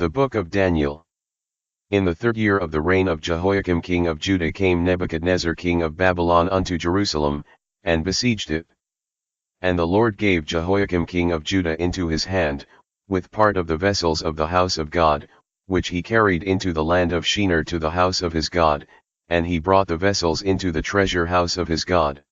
The Book of Daniel. In the 3rd year of the reign of Jehoiakim king of Judah came Nebuchadnezzar king of Babylon unto Jerusalem, and besieged it. And the Lord gave Jehoiakim king of Judah into his hand, with part of the vessels of the house of God, which he carried into the land of Shinar to the house of his God, and he brought the vessels into the treasure house of his God.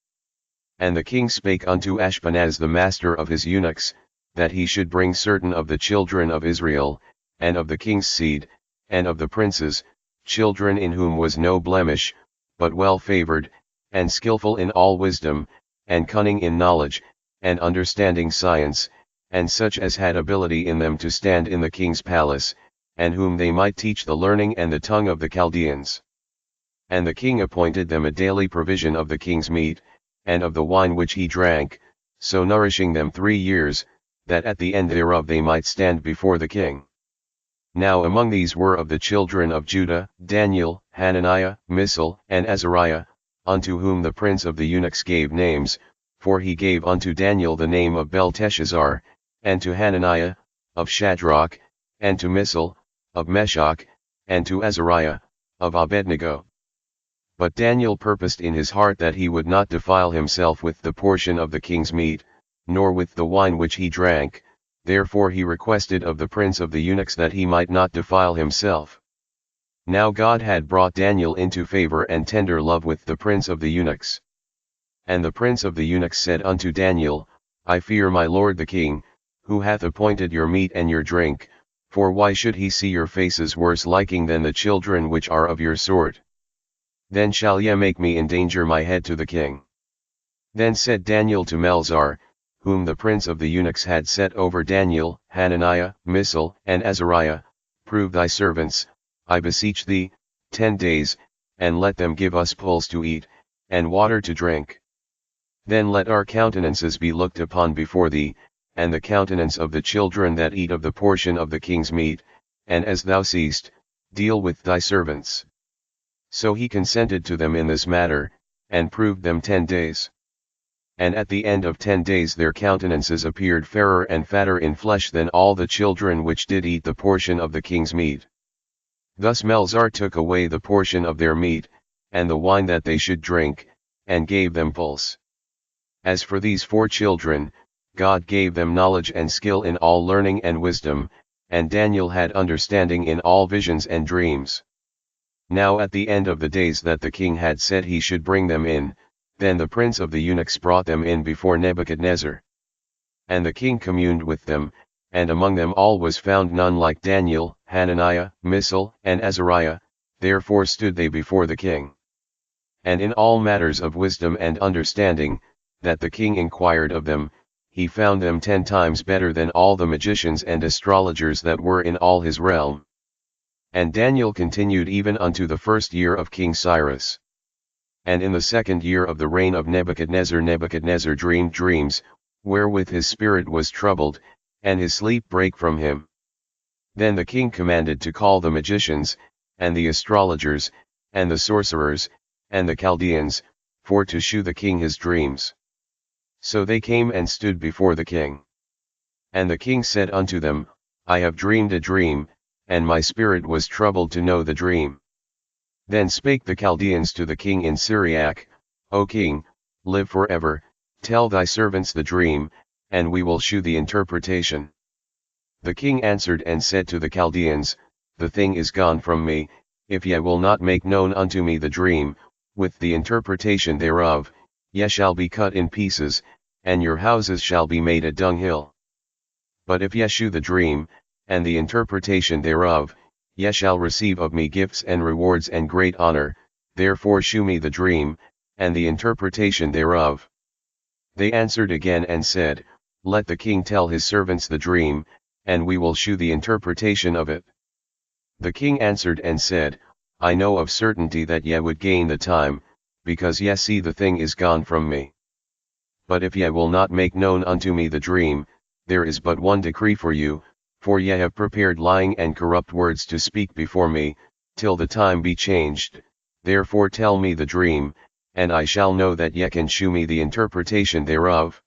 And the king spake unto Ashpenaz the master of his eunuchs, that he should bring certain of the children of Israel, and of the king's seed, and of the princes, children in whom was no blemish, but well favored, and skillful in all wisdom, and cunning in knowledge, and understanding science, and such as had ability in them to stand in the king's palace, and whom they might teach the learning and the tongue of the Chaldeans. And the king appointed them a daily provision of the king's meat, and of the wine which he drank, so nourishing them 3 years, that at the end thereof they might stand before the king. Now among these were of the children of Judah, Daniel, Hananiah, Mishael, and Azariah, unto whom the prince of the eunuchs gave names, for he gave unto Daniel the name of Belteshazzar, and to Hananiah, of Shadrach, and to Mishael, of Meshach, and to Azariah, of Abednego. But Daniel purposed in his heart that he would not defile himself with the portion of the king's meat, nor with the wine which he drank. Therefore he requested of the prince of the eunuchs that he might not defile himself. Now God had brought Daniel into favor and tender love with the prince of the eunuchs. And the prince of the eunuchs said unto Daniel, I fear my lord the king, who hath appointed your meat and your drink, for why should he see your faces worse liking than the children which are of your sort? Then shall ye make me endanger my head to the king. Then said Daniel to Melzar, whom the prince of the eunuchs had set over Daniel, Hananiah, Mishael, and Azariah, prove thy servants, I beseech thee, 10 days, and let them give us pulse to eat, and water to drink. Then let our countenances be looked upon before thee, and the countenance of the children that eat of the portion of the king's meat, and as thou seest, deal with thy servants. So he consented to them in this matter, and proved them 10 days. And at the end of 10 days their countenances appeared fairer and fatter in flesh than all the children which did eat the portion of the king's meat. Thus Melzar took away the portion of their meat, and the wine that they should drink, and gave them pulse. As for these 4 children, God gave them knowledge and skill in all learning and wisdom, and Daniel had understanding in all visions and dreams. Now at the end of the days that the king had said he should bring them in, then the prince of the eunuchs brought them in before Nebuchadnezzar. And the king communed with them, and among them all was found none like Daniel, Hananiah, Mishael, and Azariah, therefore stood they before the king. And in all matters of wisdom and understanding, that the king inquired of them, he found them 10 times better than all the magicians and astrologers that were in all his realm. And Daniel continued even unto the 1st year of King Cyrus. And in the 2nd year of the reign of Nebuchadnezzar dreamed dreams, wherewith his spirit was troubled, and his sleep brake from him. Then the king commanded to call the magicians, and the astrologers, and the sorcerers, and the Chaldeans, for to shew the king his dreams. So they came and stood before the king. And the king said unto them, I have dreamed a dream, and my spirit was troubled to know the dream. Then spake the Chaldeans to the king in Syriac, O king, live forever, tell thy servants the dream, and we will shew the interpretation. The king answered and said to the Chaldeans, The thing is gone from me, if ye will not make known unto me the dream, with the interpretation thereof, ye shall be cut in pieces, and your houses shall be made a dunghill. But if ye shew the dream, and the interpretation thereof, ye shall receive of me gifts and rewards and great honor, therefore shew me the dream, and the interpretation thereof. They answered again and said, Let the king tell his servants the dream, and we will shew the interpretation of it. The king answered and said, I know of certainty that ye would gain the time, because ye see the thing is gone from me. But if ye will not make known unto me the dream, there is but one decree for you, for ye have prepared lying and corrupt words to speak before me, till the time be changed. Therefore tell me the dream, and I shall know that ye can shew me the interpretation thereof.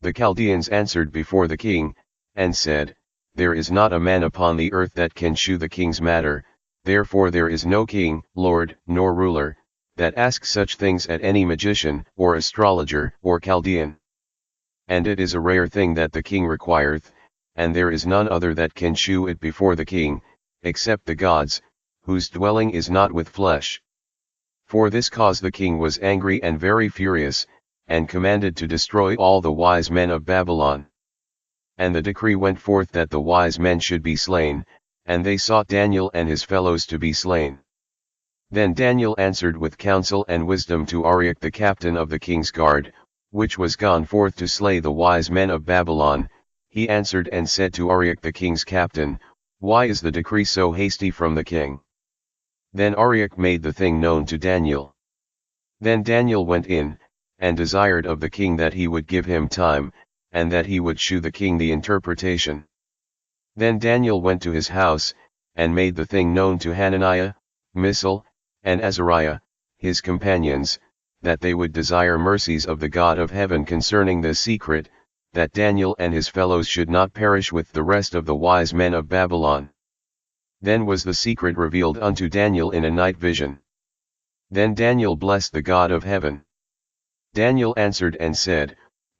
The Chaldeans answered before the king, and said, there is not a man upon the earth that can shew the king's matter, therefore there is no king, lord, nor ruler, that asks such things at any magician, or astrologer, or Chaldean. And it is a rare thing that the king requireth, and there is none other that can shew it before the king, except the gods, whose dwelling is not with flesh. For this cause the king was angry and very furious, and commanded to destroy all the wise men of Babylon. And the decree went forth that the wise men should be slain, and they sought Daniel and his fellows to be slain. Then Daniel answered with counsel and wisdom to Arioch the captain of the king's guard, which was gone forth to slay the wise men of Babylon. He answered and said to Arioch the king's captain, Why is the decree so hasty from the king? Then Arioch made the thing known to Daniel. Then Daniel went in, and desired of the king that he would give him time, and that he would shew the king the interpretation. Then Daniel went to his house, and made the thing known to Hananiah, Mishael, and Azariah, his companions, that they would desire mercies of the God of heaven concerning this secret, that Daniel and his fellows should not perish with the rest of the wise men of Babylon. Then was the secret revealed unto Daniel in a night vision. Then Daniel blessed the God of heaven. Daniel answered and said,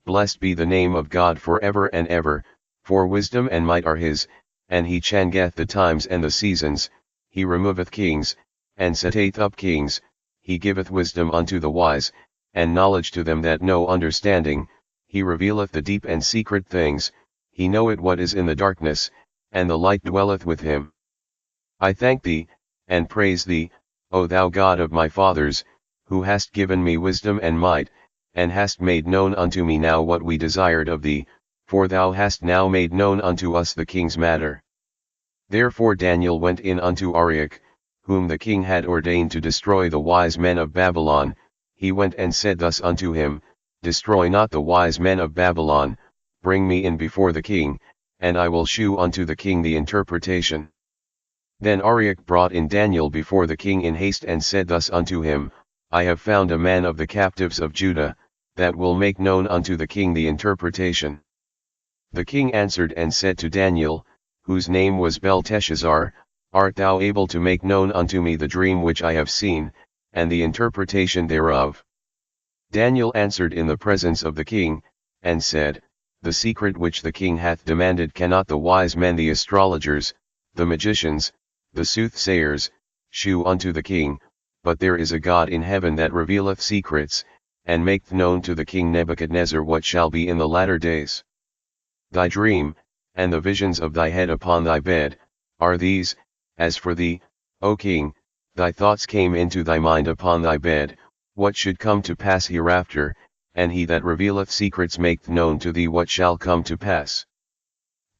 Blessed be the name of God forever and ever, for wisdom and might are his, and he changeth the times and the seasons, he removeth kings, and setteth up kings, he giveth wisdom unto the wise, and knowledge to them that know understanding, he revealeth the deep and secret things, he knoweth what is in the darkness, and the light dwelleth with him. I thank thee, and praise thee, O thou God of my fathers, who hast given me wisdom and might, and hast made known unto me now what we desired of thee, for thou hast now made known unto us the king's matter. Therefore Daniel went in unto Arioch, whom the king had ordained to destroy the wise men of Babylon. He went and said thus unto him, Destroy not the wise men of Babylon, bring me in before the king, and I will shew unto the king the interpretation. Then Arioch brought in Daniel before the king in haste and said thus unto him, I have found a man of the captives of Judah, that will make known unto the king the interpretation. The king answered and said to Daniel, whose name was Belteshazzar, Art thou able to make known unto me the dream which I have seen, and the interpretation thereof? Daniel answered in the presence of the king, and said, The secret which the king hath demanded cannot the wise men, the astrologers, the magicians, the soothsayers, shew unto the king, but there is a God in heaven that revealeth secrets, and maketh known to the king Nebuchadnezzar what shall be in the latter days. Thy dream, and the visions of thy head upon thy bed, are these. As for thee, O king, thy thoughts came into thy mind upon thy bed, what should come to pass hereafter, and he that revealeth secrets maketh known to thee what shall come to pass.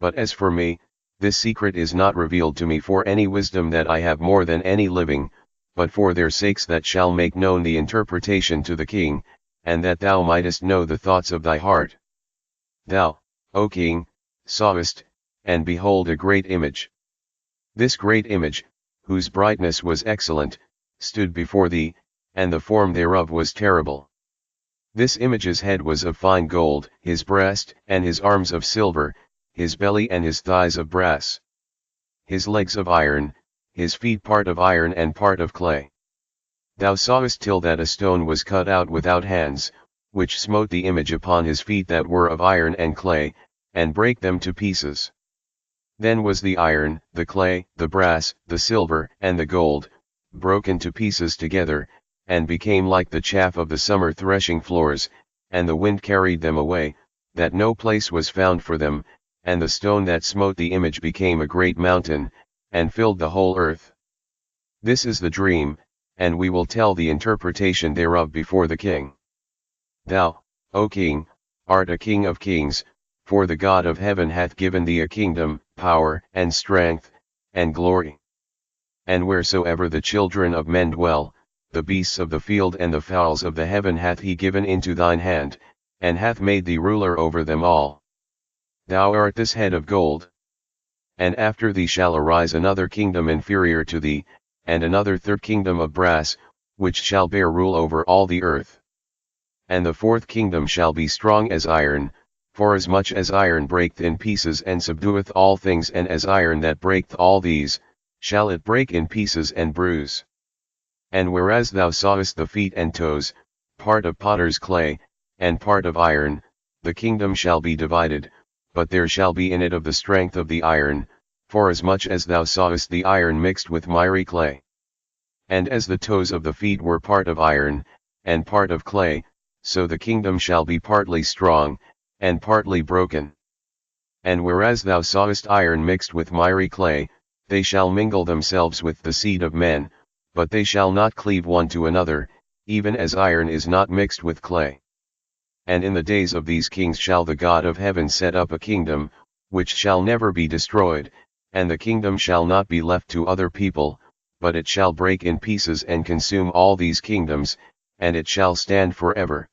But as for me, this secret is not revealed to me for any wisdom that I have more than any living, but for their sakes that shall make known the interpretation to the king, and that thou mightest know the thoughts of thy heart. Thou, O king, sawest, and behold a great image. This great image, whose brightness was excellent, stood before thee, and the form thereof was terrible. This image's head was of fine gold, his breast and his arms of silver, his belly and his thighs of brass, his legs of iron, his feet part of iron and part of clay. Thou sawest till that a stone was cut out without hands, which smote the image upon his feet that were of iron and clay, and brake them to pieces. Then was the iron, the clay, the brass, the silver, and the gold, broken to pieces together, and became like the chaff of the summer threshing floors, and the wind carried them away, that no place was found for them, and the stone that smote the image became a great mountain, and filled the whole earth. This is the dream, and we will tell the interpretation thereof before the king. Thou, O king, art a king of kings, for the God of heaven hath given thee a kingdom, power, and strength, and glory. And wheresoever the children of men dwell, the beasts of the field and the fowls of the heaven hath he given into thine hand, and hath made thee ruler over them all. Thou art this head of gold. And after thee shall arise another kingdom inferior to thee, and another third kingdom of brass, which shall bear rule over all the earth. And the fourth kingdom shall be strong as iron, Forasmuch as iron breaketh in pieces and subdueth all things, and as iron that breaketh all these, shall it break in pieces and bruise. And whereas thou sawest the feet and toes, part of potter's clay, and part of iron, the kingdom shall be divided, but there shall be in it of the strength of the iron, forasmuch as thou sawest the iron mixed with miry clay. And as the toes of the feet were part of iron, and part of clay, so the kingdom shall be partly strong, and partly broken. And whereas thou sawest iron mixed with miry clay, they shall mingle themselves with the seed of men, but they shall not cleave one to another, even as iron is not mixed with clay. And in the days of these kings shall the God of heaven set up a kingdom, which shall never be destroyed, and the kingdom shall not be left to other people, but it shall break in pieces and consume all these kingdoms, and it shall stand forever.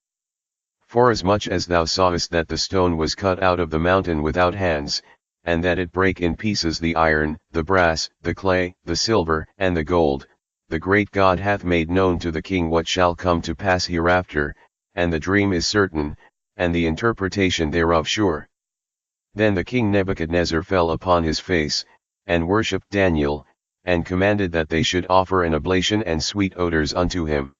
Forasmuch as thou sawest that the stone was cut out of the mountain without hands, and that it brake in pieces the iron, the brass, the clay, the silver, and the gold, the great God hath made known to the king what shall come to pass hereafter, and the dream is certain, and the interpretation thereof sure. Then the king Nebuchadnezzar fell upon his face, and worshipped Daniel, and commanded that they should offer an oblation and sweet odors unto him.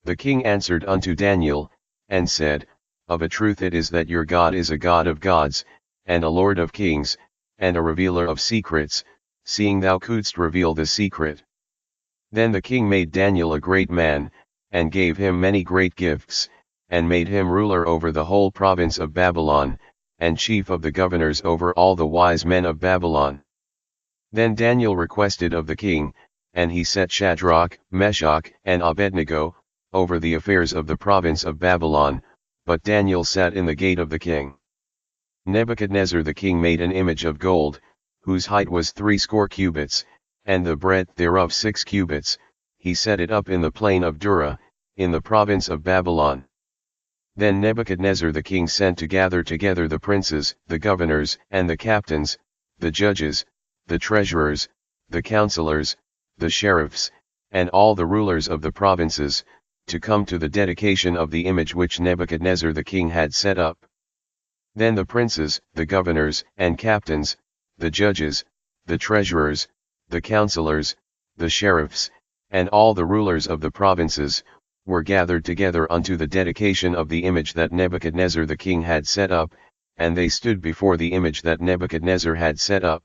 The king answered unto Daniel, and said, Of a truth it is that your God is a God of gods, and a Lord of kings, and a revealer of secrets, seeing thou couldst reveal the secret. Then the king made Daniel a great man, and gave him many great gifts, and made him ruler over the whole province of Babylon, and chief of the governors over all the wise men of Babylon. Then Daniel requested of the king, and he set Shadrach, Meshach, and Abednego over the affairs of the province of Babylon, but Daniel sat in the gate of the king. Nebuchadnezzar the king made an image of gold, whose height was 60 cubits, and the breadth thereof 6 cubits, he set it up in the plain of Dura, in the province of Babylon. Then Nebuchadnezzar the king sent to gather together the princes, the governors, and the captains, the judges, the treasurers, the counselors, the sheriffs, and all the rulers of the provinces, to come to the dedication of the image which Nebuchadnezzar the king had set up. Then the princes, the governors, and captains, the judges, the treasurers, the counselors, the sheriffs, and all the rulers of the provinces, were gathered together unto the dedication of the image that Nebuchadnezzar the king had set up, and they stood before the image that Nebuchadnezzar had set up.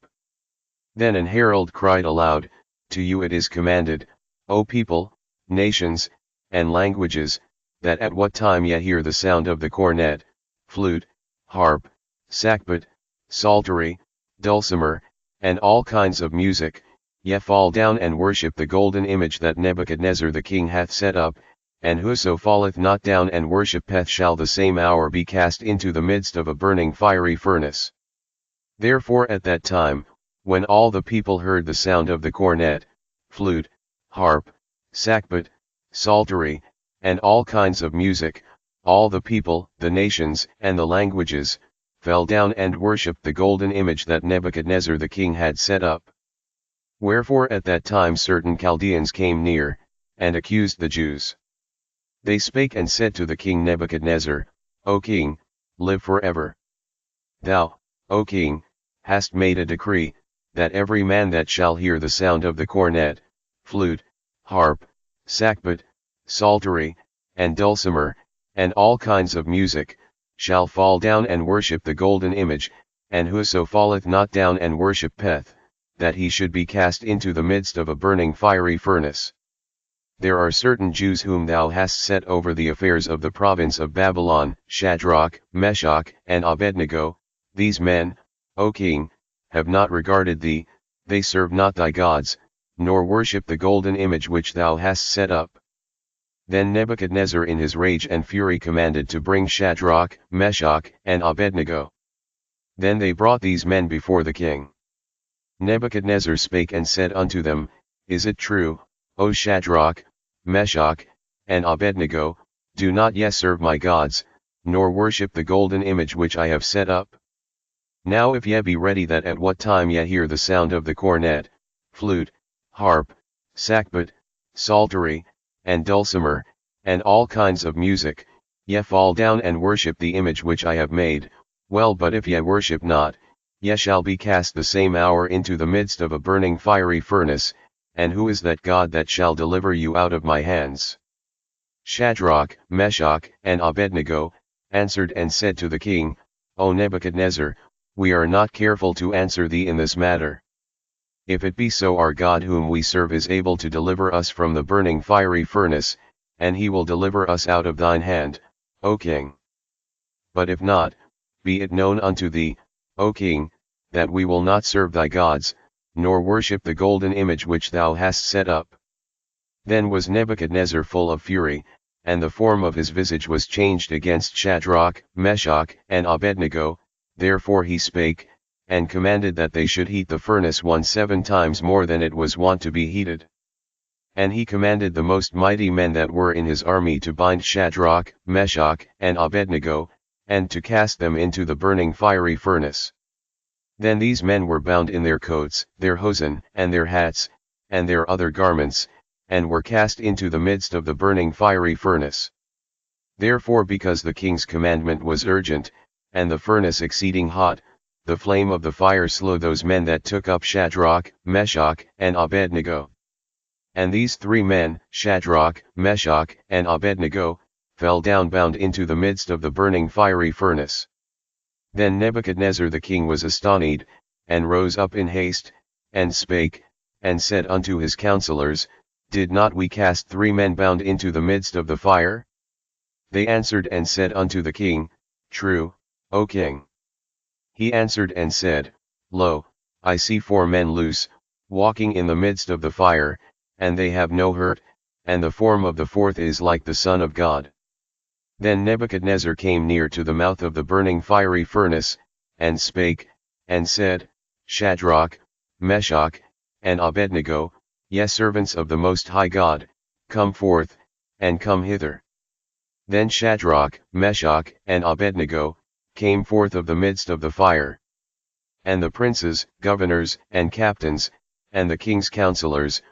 Then an herald cried aloud, To you it is commanded, O people, nations, and languages, that at what time ye hear the sound of the cornet, flute, harp, sackbut, psaltery, dulcimer, and all kinds of music, ye fall down and worship the golden image that Nebuchadnezzar the king hath set up, and whoso falleth not down and worshippeth shall the same hour be cast into the midst of a burning fiery furnace. Therefore at that time, when all the people heard the sound of the cornet, flute, harp, sackbut, psaltery, and all kinds of music, all the people, the nations, and the languages, fell down and worshipped the golden image that Nebuchadnezzar the king had set up. Wherefore at that time certain Chaldeans came near, and accused the Jews. They spake and said to the king Nebuchadnezzar, O king, live forever. Thou, O king, hast made a decree, that every man that shall hear the sound of the cornet, flute, harp, sackbut, psaltery, and dulcimer, and all kinds of music, shall fall down and worship the golden image, and whoso falleth not down and worshippeth, that he should be cast into the midst of a burning fiery furnace. There are certain Jews whom thou hast set over the affairs of the province of Babylon, Shadrach, Meshach, and Abednego. These men, O king, have not regarded thee, they serve not thy gods, nor worship the golden image which thou hast set up. Then Nebuchadnezzar in his rage and fury commanded to bring Shadrach, Meshach, and Abednego. Then they brought these men before the king. Nebuchadnezzar spake and said unto them, Is it true, O Shadrach, Meshach, and Abednego, do not ye serve my gods, nor worship the golden image which I have set up? Now if ye be ready that at what time ye hear the sound of the cornet, flute, harp, sackbut, psaltery, and dulcimer, and all kinds of music, ye fall down and worship the image which I have made, Well, but if ye worship not, ye shall be cast the same hour into the midst of a burning fiery furnace, and who is that God that shall deliver you out of my hands? Shadrach, Meshach, and Abednego, answered and said to the king, O Nebuchadnezzar, we are not careful to answer thee in this matter. If it be so, our God whom we serve is able to deliver us from the burning fiery furnace, and he will deliver us out of thine hand, O king. But if not, be it known unto thee, O king, that we will not serve thy gods, nor worship the golden image which thou hast set up. Then was Nebuchadnezzar full of fury, and the form of his visage was changed against Shadrach, Meshach, and Abednego. Therefore he spake, and commanded that they should heat the furnace 7 times more than it was wont to be heated. And he commanded the most mighty men that were in his army to bind Shadrach, Meshach, and Abednego, and to cast them into the burning fiery furnace. Then these men were bound in their coats, their hosen, and their hats, and their other garments, and were cast into the midst of the burning fiery furnace. Therefore, because the king's commandment was urgent, and the furnace exceeding hot, the flame of the fire slew those men that took up Shadrach, Meshach, and Abednego. And these 3 men, Shadrach, Meshach, and Abednego, fell down bound into the midst of the burning fiery furnace. Then Nebuchadnezzar the king was astonished, and rose up in haste, and spake, and said unto his counselors, Did not we cast 3 men bound into the midst of the fire? They answered and said unto the king, True, O king. He answered and said, Lo, I see 4 men loose, walking in the midst of the fire, and they have no hurt, and the form of the 4th is like the Son of God. Then Nebuchadnezzar came near to the mouth of the burning fiery furnace, and spake, and said, Shadrach, Meshach, and Abednego, ye servants of the Most High God, come forth, and come hither. Then Shadrach, Meshach, and Abednego, came forth of the midst of the fire. And the princes, governors, and captains, and the king's counselors,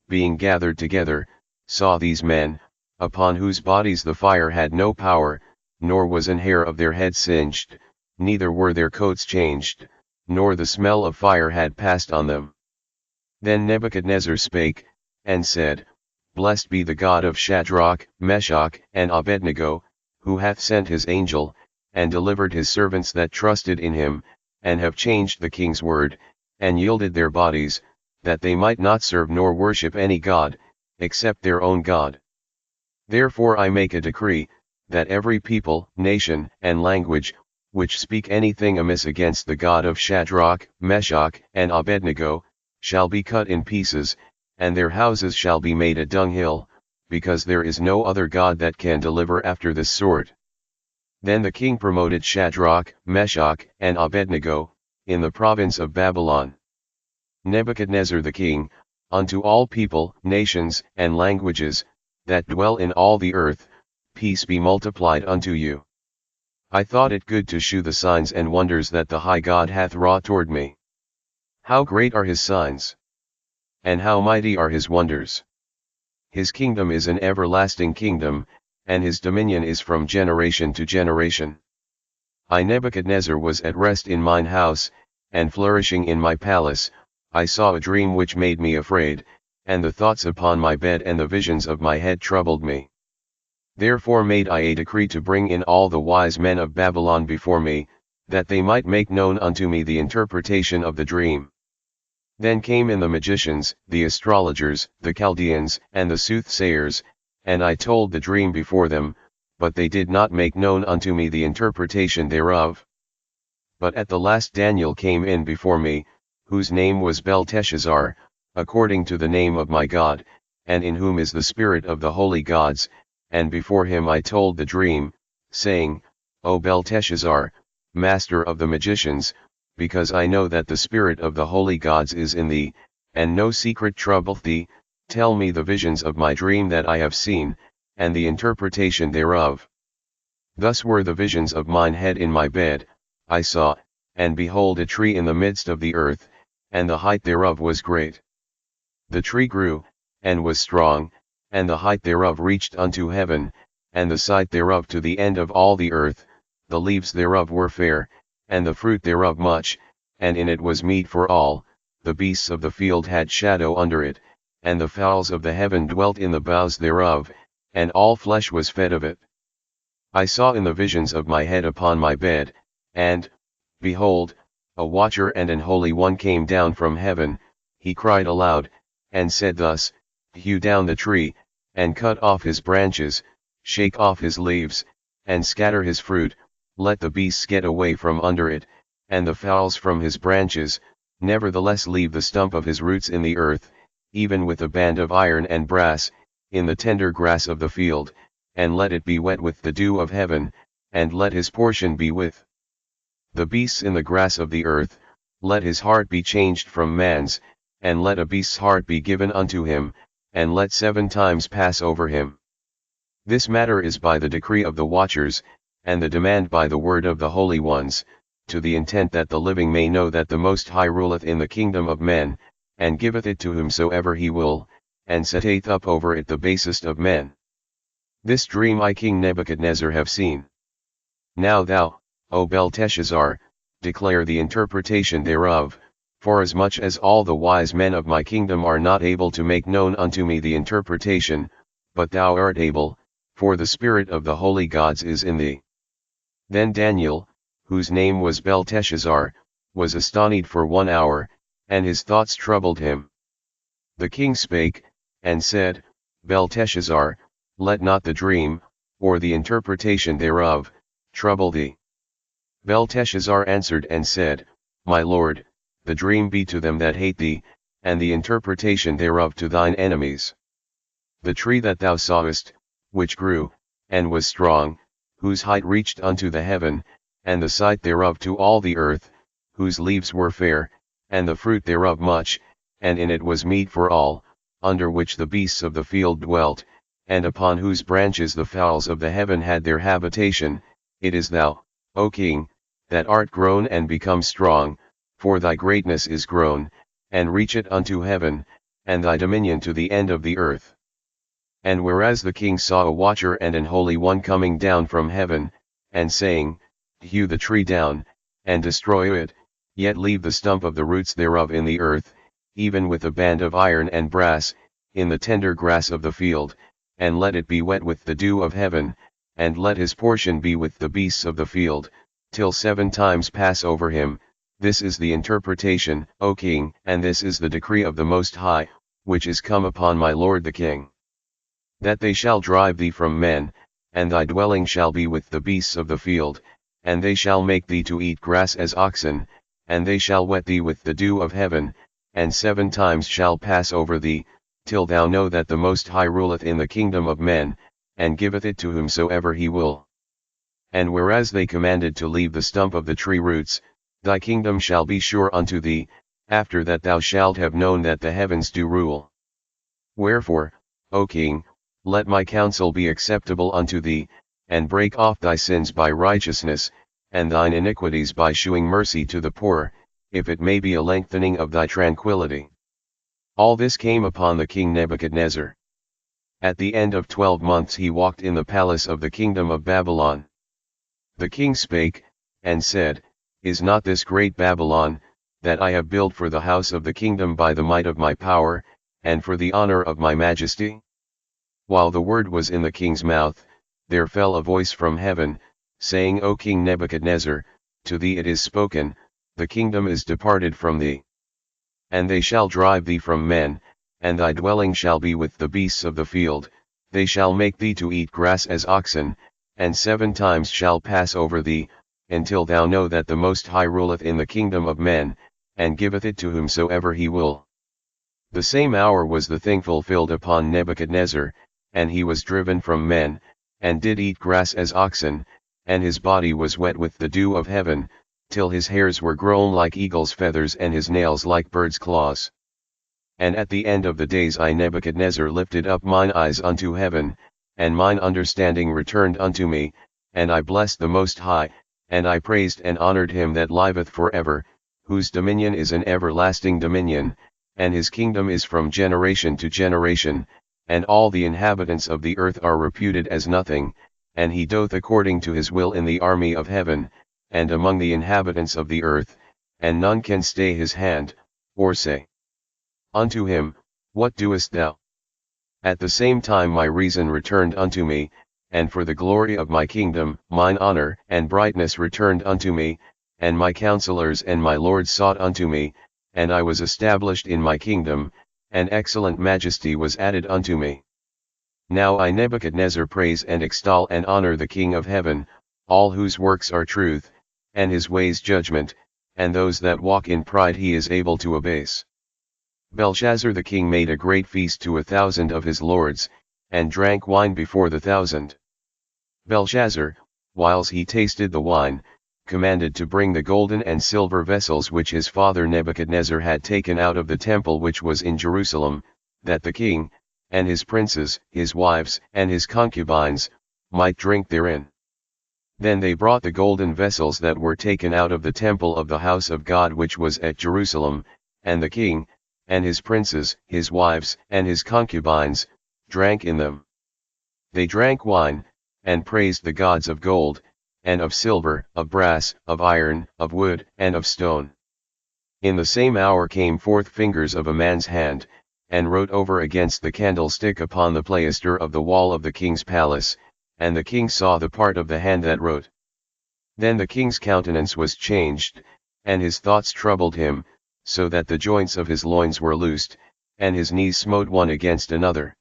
being gathered together, saw these men, upon whose bodies the fire had no power, nor was an hair of their head singed, neither were their coats changed, nor the smell of fire had passed on them. Then Nebuchadnezzar spake, and said, Blessed be the God of Shadrach, Meshach, and Abednego, who hath sent his angel, and delivered his servants that trusted in him, and have changed the king's word, and yielded their bodies, that they might not serve nor worship any god, except their own God. Therefore I make a decree, that every people, nation, and language, which speak anything amiss against the God of Shadrach, Meshach, and Abednego, shall be cut in pieces, and their houses shall be made a dunghill, because there is no other God that can deliver after this sort. Then the king promoted Shadrach, Meshach, and Abednego, in the province of Babylon. Nebuchadnezzar the king, unto all people, nations, and languages, that dwell in all the earth, peace be multiplied unto you. I thought it good to shew the signs and wonders that the high God hath wrought toward me. How great are his signs! And how mighty are his wonders! His kingdom is an everlasting kingdom, and his dominion is from generation to generation. I Nebuchadnezzar was at rest in mine house, and flourishing in my palace. I saw a dream which made me afraid, and the thoughts upon my bed and the visions of my head troubled me. Therefore made I a decree to bring in all the wise men of Babylon before me, that they might make known unto me the interpretation of the dream. Then came in the magicians, the astrologers, the Chaldeans, and the soothsayers, and I told the dream before them, but they did not make known unto me the interpretation thereof. But at the last Daniel came in before me, whose name was Belteshazzar, according to the name of my God, and in whom is the spirit of the holy gods, and before him I told the dream, saying, O Belteshazzar, master of the magicians, because I know that the spirit of the holy gods is in thee, and no secret troubleth thee, tell me the visions of my dream that I have seen, and the interpretation thereof. Thus were the visions of mine head in my bed. I saw, and behold a tree in the midst of the earth, and the height thereof was great. The tree grew, and was strong, and the height thereof reached unto heaven, and the side thereof to the end of all the earth. The leaves thereof were fair, and the fruit thereof much, and in it was meat for all. The beasts of the field had shadow under it, and the fowls of the heaven dwelt in the boughs thereof, and all flesh was fed of it. I saw in the visions of my head upon my bed, and, behold, a watcher and an holy one came down from heaven. He cried aloud, and said thus, Hew down the tree, and cut off his branches, shake off his leaves, and scatter his fruit, let the beasts get away from under it, and the fowls from his branches, nevertheless leave the stump of his roots in the earth, even with a band of iron and brass, in the tender grass of the field, and let it be wet with the dew of heaven, and let his portion be with the beasts in the grass of the earth. Let his heart be changed from man's, and let a beast's heart be given unto him, and let 7 times pass over him. This matter is by the decree of the watchers, and the demand by the word of the holy ones, to the intent that the living may know that the Most High ruleth in the kingdom of men, and giveth it to whomsoever he will, and setteth up over it the basest of men. This dream I King Nebuchadnezzar have seen. Now thou, O Belteshazzar, declare the interpretation thereof, forasmuch as all the wise men of my kingdom are not able to make known unto me the interpretation, but thou art able, for the spirit of the holy gods is in thee. Then Daniel, whose name was Belteshazzar, was astonied for 1 hour, and his thoughts troubled him. The king spake, and said, Belteshazzar, let not the dream, or the interpretation thereof, trouble thee. Belteshazzar answered and said, My lord, the dream be to them that hate thee, and the interpretation thereof to thine enemies. The tree that thou sawest, which grew, and was strong, whose height reached unto the heaven, and the sight thereof to all the earth, whose leaves were fair, and the fruit thereof much, and in it was meat for all, under which the beasts of the field dwelt, and upon whose branches the fowls of the heaven had their habitation, it is thou, O king, that art grown and become strong, for thy greatness is grown, and reacheth unto heaven, and thy dominion to the end of the earth. And whereas the king saw a watcher and an holy one coming down from heaven, and saying, Hew the tree down, and destroy it, yet leave the stump of the roots thereof in the earth, even with a band of iron and brass, in the tender grass of the field, and let it be wet with the dew of heaven, and let his portion be with the beasts of the field, till 7 times pass over him. This is the interpretation, O king, and this is the decree of the Most High, which is come upon my lord the king. That they shall drive thee from men, and thy dwelling shall be with the beasts of the field, and they shall make thee to eat grass as oxen, and they shall wet thee with the dew of heaven, and 7 times shall pass over thee, till thou know that the Most High ruleth in the kingdom of men, and giveth it to whomsoever he will. And whereas they commanded to leave the stump of the tree roots, thy kingdom shall be sure unto thee, after that thou shalt have known that the heavens do rule. Wherefore, O king, let my counsel be acceptable unto thee, and break off thy sins by righteousness, and thine iniquities by shewing mercy to the poor, if it may be a lengthening of thy tranquility. All this came upon the king Nebuchadnezzar. At the end of 12 months he walked in the palace of the kingdom of Babylon. The king spake, and said, Is not this great Babylon, that I have built for the house of the kingdom by the might of my power, and for the honor of my majesty? While the word was in the king's mouth, there fell a voice from heaven, saying, O King Nebuchadnezzar, to thee it is spoken, the kingdom is departed from thee. And they shall drive thee from men, and thy dwelling shall be with the beasts of the field, they shall make thee to eat grass as oxen, and 7 times shall pass over thee, until thou know that the Most High ruleth in the kingdom of men, and giveth it to whomsoever he will. The same hour was the thing fulfilled upon Nebuchadnezzar, and he was driven from men, and did eat grass as oxen, and his body was wet with the dew of heaven, till his hairs were grown like eagle's feathers and his nails like bird's claws. And at the end of the days I Nebuchadnezzar lifted up mine eyes unto heaven, and mine understanding returned unto me, and I blessed the Most High, and I praised and honored him that liveth for ever, whose dominion is an everlasting dominion, and his kingdom is from generation to generation, and all the inhabitants of the earth are reputed as nothing, and he doth according to his will in the army of heaven, and among the inhabitants of the earth, and none can stay his hand, or say unto him, What doest thou? At the same time my reason returned unto me, and for the glory of my kingdom, mine honor and brightness returned unto me, and my counselors and my lords sought unto me, and I was established in my kingdom, and excellent majesty was added unto me. Now I Nebuchadnezzar praise and extol and honor the King of heaven, all whose works are truth, and his ways judgment, and those that walk in pride he is able to abase. Belshazzar the king made a great feast to 1,000 of his lords, and drank wine before the 1,000. Belshazzar, whiles he tasted the wine, commanded to bring the golden and silver vessels which his father Nebuchadnezzar had taken out of the temple which was in Jerusalem, that the king, and his princes, his wives, and his concubines, might drink therein. Then they brought the golden vessels that were taken out of the temple of the house of God which was at Jerusalem, and the king, and his princes, his wives, and his concubines, drank in them. They drank wine, and praised the gods of gold, and of silver, of brass, of iron, of wood, and of stone. In the same hour came forth fingers of a man's hand, and wrote over against the candlestick upon the plaister of the wall of the king's palace, and the king saw the part of the hand that wrote. Then the king's countenance was changed, and his thoughts troubled him, so that the joints of his loins were loosed, and his knees smote one against another.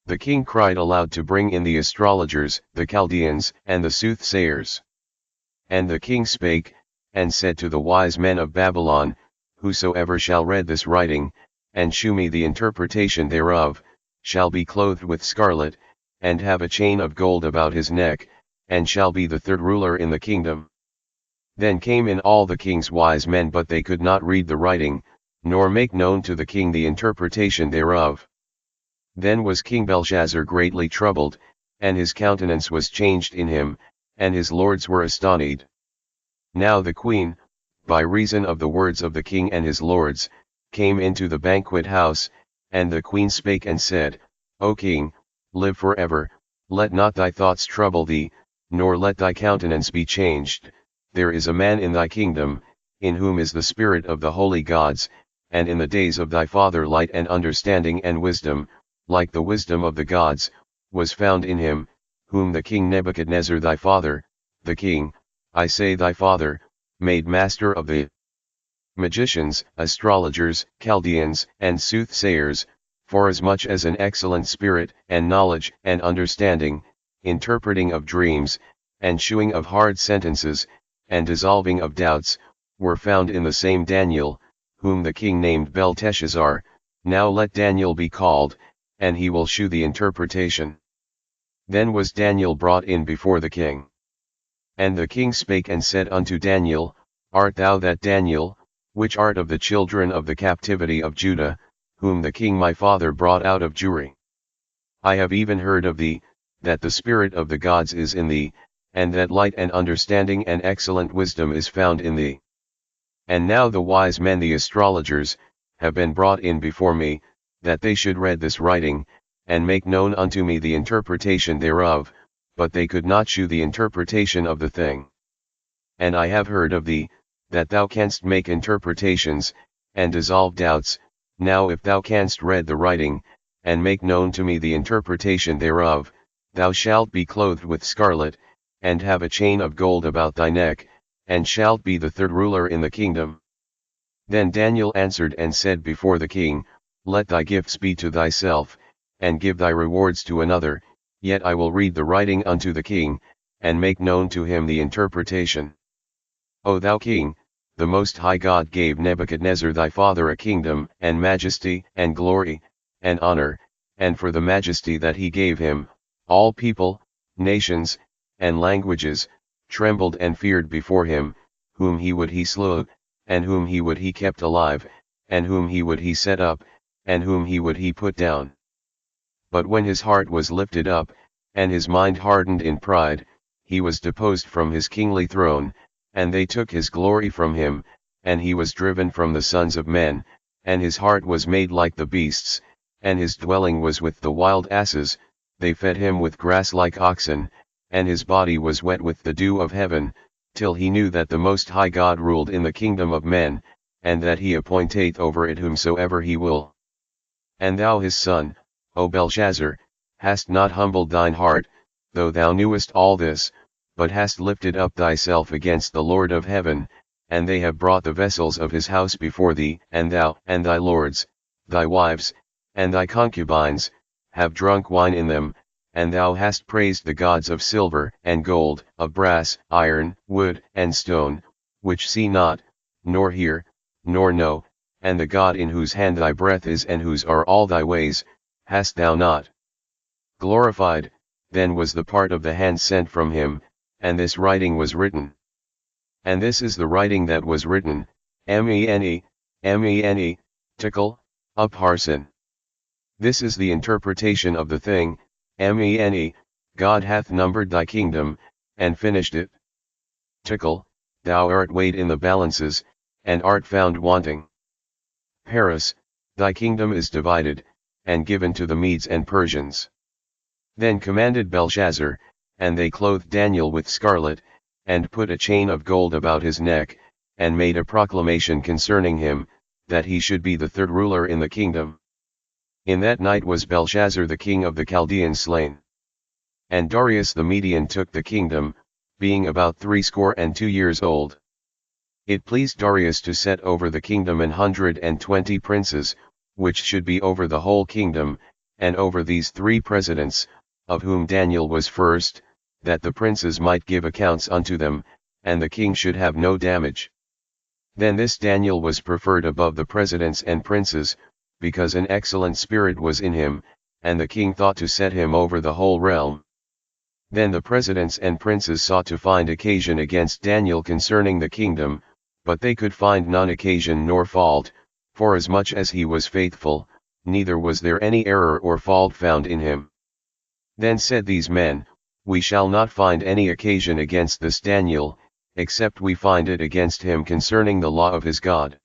The king cried aloud to bring in the astrologers, the Chaldeans, and the soothsayers. And the king spake, and said to the wise men of Babylon, Whosoever shall read this writing, and shew me the interpretation thereof, shall be clothed with scarlet, and have a chain of gold about his neck, and shall be the third ruler in the kingdom. Then came in all the king's wise men, but they could not read the writing, nor make known to the king the interpretation thereof. Then was King Belshazzar greatly troubled, and his countenance was changed in him, and his lords were astonied. Now the queen, by reason of the words of the king and his lords, came into the banquet house, and the queen spake and said, O king, live forever, let not thy thoughts trouble thee, nor let thy countenance be changed. There is a man in thy kingdom, in whom is the spirit of the holy gods, and in the days of thy father light and understanding and wisdom, like the wisdom of the gods, was found in him, whom the king Nebuchadnezzar thy father, the king, I say thy father, made master of the magicians, astrologers, Chaldeans, and soothsayers, forasmuch as an excellent spirit, and knowledge, and understanding, interpreting of dreams, and shewing of hard sentences, and dissolving of doubts, were found in the same Daniel, whom the king named Belteshazzar. Now let Daniel be called, and he will shew the interpretation. Then was Daniel brought in before the king. And the king spake and said unto Daniel, Art thou that Daniel, which art of the children of the captivity of Judah, whom the king my father brought out of Jewry? I have even heard of thee, that the spirit of the gods is in thee, and that light and understanding and excellent wisdom is found in thee. And now the wise men the astrologers, have been brought in before me, that they should read this writing, and make known unto me the interpretation thereof, but they could not shew the interpretation of the thing. And I have heard of thee, that thou canst make interpretations, and dissolve doubts. Now if thou canst read the writing, and make known to me the interpretation thereof, thou shalt be clothed with scarlet, and have a chain of gold about thy neck, and shalt be the third ruler in the kingdom. Then Daniel answered and said before the king, Let thy gifts be to thyself, and give thy rewards to another, yet I will read the writing unto the king, and make known to him the interpretation. O thou king, the Most High God gave Nebuchadnezzar thy father a kingdom, and majesty, and glory, and honor, and for the majesty that he gave him, all people, nations, and languages, trembled and feared before him. Whom he would he slew, and whom he would he kept alive, and whom he would he set up, and whom he would he put down. But when his heart was lifted up, and his mind hardened in pride, he was deposed from his kingly throne, and they took his glory from him, and he was driven from the sons of men, and his heart was made like the beasts, and his dwelling was with the wild asses. They fed him with grass like oxen, and his body was wet with the dew of heaven, till he knew that the Most High God ruled in the kingdom of men, and that he appointeth over it whomsoever he will. And thou his son, O Belshazzar, hast not humbled thine heart, though thou knewest all this, but hast lifted up thyself against the Lord of heaven, and they have brought the vessels of his house before thee, and thou, and thy lords, thy wives, and thy concubines, have drunk wine in them, and thou hast praised the gods of silver and gold, of brass, iron, wood, and stone, which see not, nor hear, nor know, and the God in whose hand thy breath is and whose are all thy ways, hast thou not glorified. Then was the part of the hand sent from him, and this writing was written. And this is the writing that was written, Mene, Mene, Tekel, Upharsin. This is the interpretation of the thing, Mene, God hath numbered thy kingdom, and finished it. Tekel, thou art weighed in the balances, and art found wanting. Paris, thy kingdom is divided, and given to the Medes and Persians. Then commanded Belshazzar, and they clothed Daniel with scarlet, and put a chain of gold about his neck, and made a proclamation concerning him, that he should be the third ruler in the kingdom. In that night was Belshazzar the king of the Chaldeans slain. And Darius the Median took the kingdom, being about 62 years old. It pleased Darius to set over the kingdom 120 princes, which should be over the whole kingdom, and over these 3 presidents, of whom Daniel was first, that the princes might give accounts unto them, and the king should have no damage. Then this Daniel was preferred above the presidents and princes, because an excellent spirit was in him, and the king thought to set him over the whole realm. Then the presidents and princes sought to find occasion against Daniel concerning the kingdom, but they could find none occasion nor fault, forasmuch as he was faithful, neither was there any error or fault found in him. Then said these men, We shall not find any occasion against this Daniel, except we find it against him concerning the law of his God.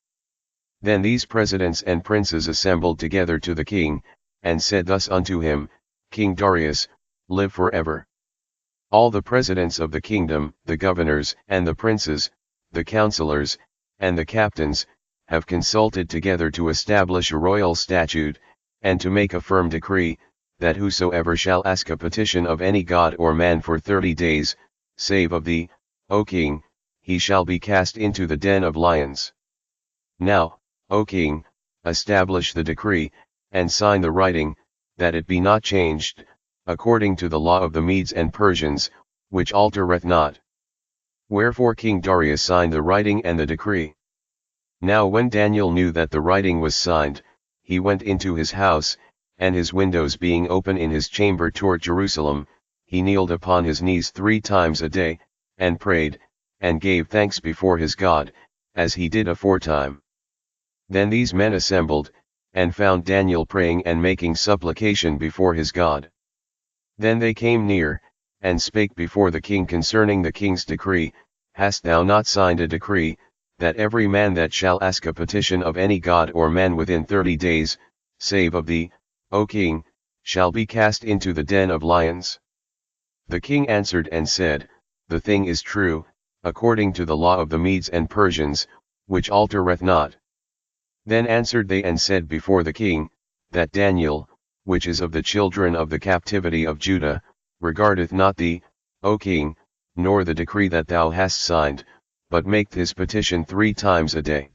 Then these presidents and princes assembled together to the king, and said thus unto him, King Darius, live forever. All the presidents of the kingdom, the governors, and the princes, the counselors, and the captains, have consulted together to establish a royal statute, and to make a firm decree, that whosoever shall ask a petition of any god or man for 30 days, save of thee, O king, he shall be cast into the den of lions. Now, O king, establish the decree, and sign the writing, that it be not changed, according to the law of the Medes and Persians, which altereth not. Wherefore King Darius signed the writing and the decree. Now when Daniel knew that the writing was signed, he went into his house, and his windows being open in his chamber toward Jerusalem, he kneeled upon his knees 3 times a day, and prayed, and gave thanks before his God, as he did aforetime. Then these men assembled, and found Daniel praying and making supplication before his God. Then they came near, and spake before the king concerning the king's decree, Hast thou not signed a decree, that every man that shall ask a petition of any god or man within 30 days, save of thee, O king, shall be cast into the den of lions? The king answered and said, The thing is true, according to the law of the Medes and Persians, which altereth not. Then answered they and said before the king, That Daniel, which is of the children of the captivity of Judah, regardeth not thee, O king, nor the decree that thou hast signed, but maketh his petition 3 times a day.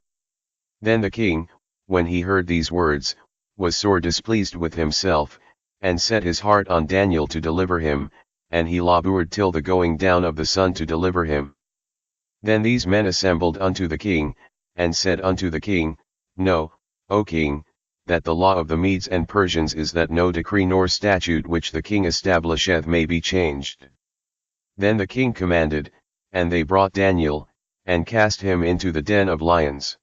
Then the king, when he heard these words, was sore displeased with himself, and set his heart on Daniel to deliver him, and he labored till the going down of the sun to deliver him. Then these men assembled unto the king, and said unto the king, Know, O king, that the law of the Medes and Persians is that no decree nor statute which the king establisheth may be changed. Then the king commanded, and they brought Daniel, and cast him into the den of lions.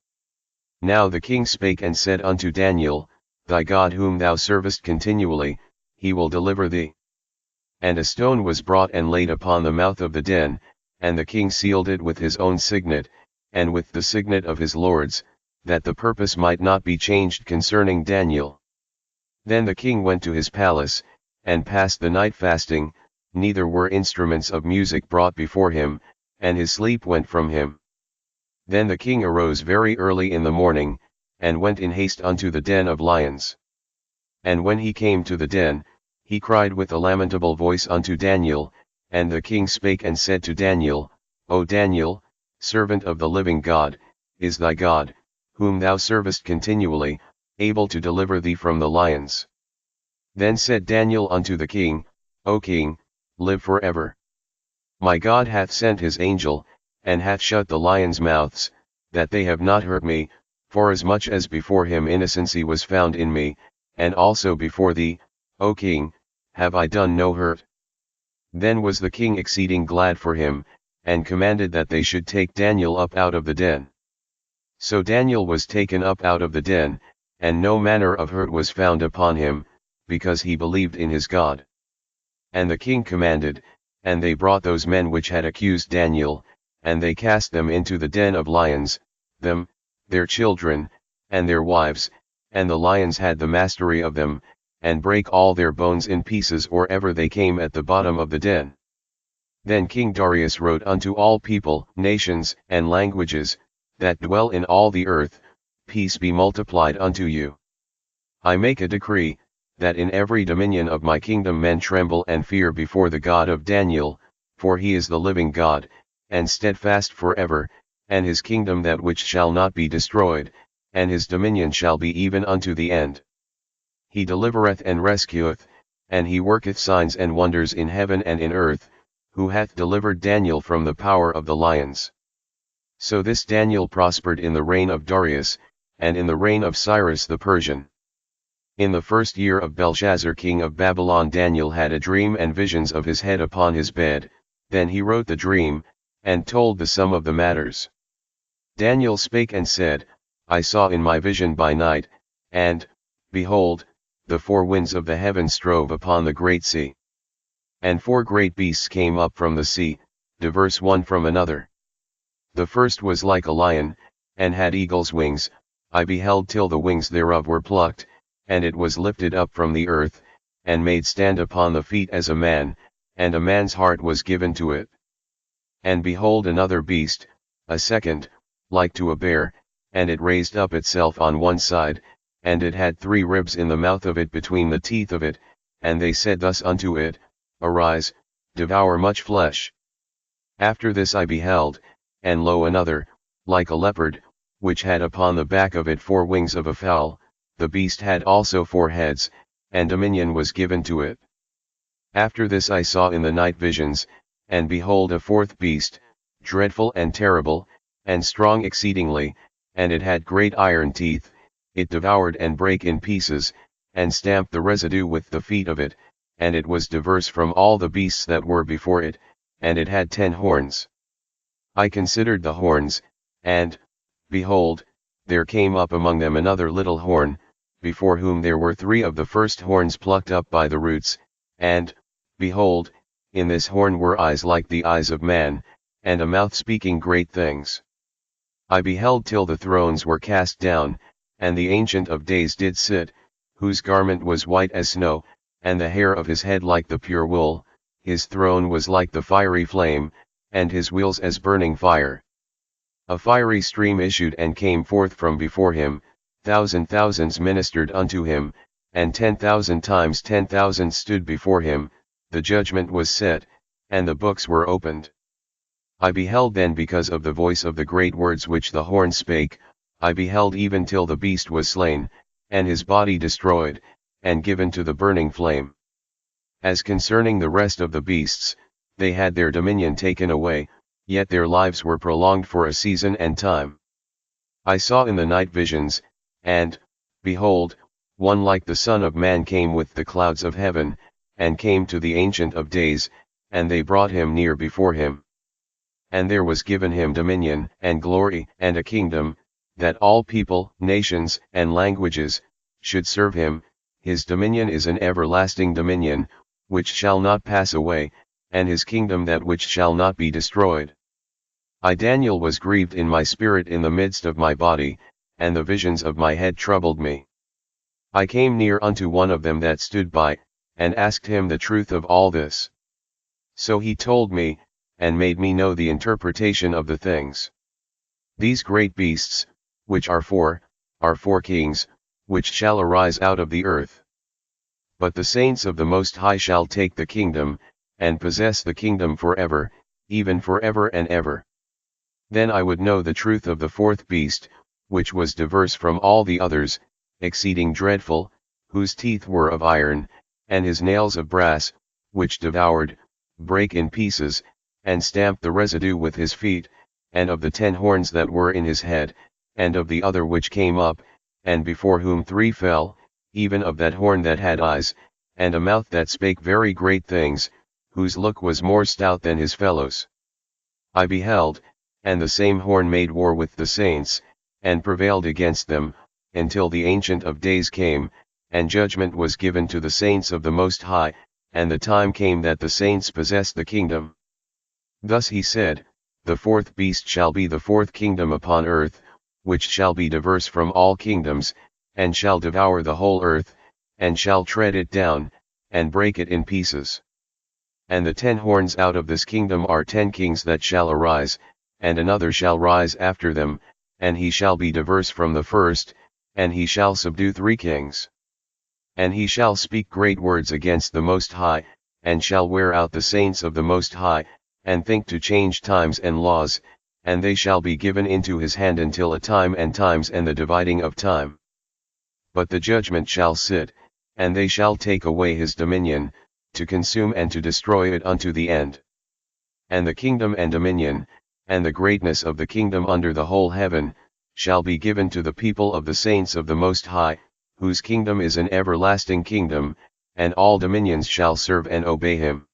Now the king spake and said unto Daniel, Thy God whom thou servest continually, he will deliver thee. And a stone was brought and laid upon the mouth of the den, and the king sealed it with his own signet, and with the signet of his lords, that the purpose might not be changed concerning Daniel. Then the king went to his palace, and passed the night fasting, neither were instruments of music brought before him, and his sleep went from him. Then the king arose very early in the morning, and went in haste unto the den of lions. And when he came to the den, he cried with a lamentable voice unto Daniel, and the king spake and said to Daniel, O Daniel, servant of the living God, is thy God, whom thou servest continually, able to deliver thee from the lions? Then said Daniel unto the king, O king, live forever. My God hath sent his angel, and hath shut the lions' mouths, that they have not hurt me, forasmuch as before him innocency was found in me, and also before thee, O king, have I done no hurt. Then was the king exceeding glad for him, and commanded that they should take Daniel up out of the den. So Daniel was taken up out of the den, and no manner of hurt was found upon him, because he believed in his God. And the king commanded, and they brought those men which had accused Daniel, and they cast them into the den of lions, them, their children, and their wives, and the lions had the mastery of them, and brake all their bones in pieces or ever they came at the bottom of the den. Then King Darius wrote unto all people, nations, and languages, that dwell in all the earth, peace be multiplied unto you. I make a decree, that in every dominion of my kingdom men tremble and fear before the God of Daniel, for he is the living God, and steadfast forever, and his kingdom that which shall not be destroyed, and his dominion shall be even unto the end. He delivereth and rescueth, and he worketh signs and wonders in heaven and in earth, who hath delivered Daniel from the power of the lions. So this Daniel prospered in the reign of Darius, and in the reign of Cyrus the Persian. In the first year of Belshazzar king of Babylon Daniel had a dream and visions of his head upon his bed, then he wrote the dream, and told the sum of the matters. Daniel spake and said, I saw in my vision by night, and, behold, the four winds of the heaven strove upon the great sea. And four great beasts came up from the sea, diverse one from another. The first was like a lion, and had eagle's wings. I beheld till the wings thereof were plucked, and it was lifted up from the earth, and made stand upon the feet as a man, and a man's heart was given to it. And behold another beast, a second, like to a bear, and it raised up itself on one side, and it had 3 ribs in the mouth of it between the teeth of it, and they said thus unto it, Arise, devour much flesh. After this I beheld, and lo another, like a leopard, which had upon the back of it 4 wings of a fowl. The beast had also 4 heads, and dominion was given to it. After this I saw in the night visions, and behold a 4th beast, dreadful and terrible, and strong exceedingly, and it had great iron teeth. It devoured and brake in pieces, and stamped the residue with the feet of it, and it was diverse from all the beasts that were before it, and it had 10 horns. I considered the horns, and, behold, there came up among them another little horn, before whom there were 3 of the first horns plucked up by the roots, and, behold, in this horn were eyes like the eyes of man, and a mouth speaking great things. I beheld till the thrones were cast down, and the Ancient of Days did sit, whose garment was white as snow, and the hair of his head like the pure wool. His throne was like the fiery flame, and his wheels as burning fire. A fiery stream issued and came forth from before him, thousands ministered unto him, and 10,000 times 10,000 stood before him. The judgment was set, and the books were opened. I beheld then because of the voice of the great words which the horn spake, I beheld even till the beast was slain, and his body destroyed, and given to the burning flame. As concerning the rest of the beasts, they had their dominion taken away, yet their lives were prolonged for a season and time. I saw in the night visions, and, behold, one like the Son of Man came with the clouds of heaven, and came to the Ancient of Days, and they brought him near before him. And there was given him dominion, and glory, and a kingdom, that all people, nations, and languages, should serve him. His dominion is an everlasting dominion, which shall not pass away, and his kingdom that which shall not be destroyed. I Daniel was grieved in my spirit in the midst of my body, and the visions of my head troubled me. I came near unto one of them that stood by, and asked him the truth of all this. So he told me, and made me know the interpretation of the things. These great beasts, which are four kings, which shall arise out of the earth. But the saints of the Most High shall take the kingdom, and possess the kingdom forever, even forever and ever. Then I would know the truth of the fourth beast, which was diverse from all the others, exceeding dreadful, whose teeth were of iron, and his nails of brass, which devoured, brake in pieces, and stamped the residue with his feet, and of the 10 horns that were in his head, and of the other which came up, and before whom 3 fell, even of that horn that had eyes, and a mouth that spake very great things, whose look was more stout than his fellows. I beheld, and the same horn made war with the saints, and prevailed against them, until the Ancient of Days came, and judgment was given to the saints of the Most High, and the time came that the saints possessed the kingdom. Thus he said, the fourth beast shall be the fourth kingdom upon earth, which shall be diverse from all kingdoms, and shall devour the whole earth, and shall tread it down, and break it in pieces. And the 10 horns out of this kingdom are 10 kings that shall arise, and another shall rise after them, and he shall be diverse from the first, and he shall subdue 3 kings. And he shall speak great words against the Most High, and shall wear out the saints of the Most High, and think to change times and laws, and they shall be given into his hand until a time and times and the dividing of time. But the judgment shall sit, and they shall take away his dominion, to consume and to destroy it unto the end. And the kingdom and dominion, and the greatness of the kingdom under the whole heaven, shall be given to the people of the saints of the Most High, whose kingdom is an everlasting kingdom, and all dominions shall serve and obey him.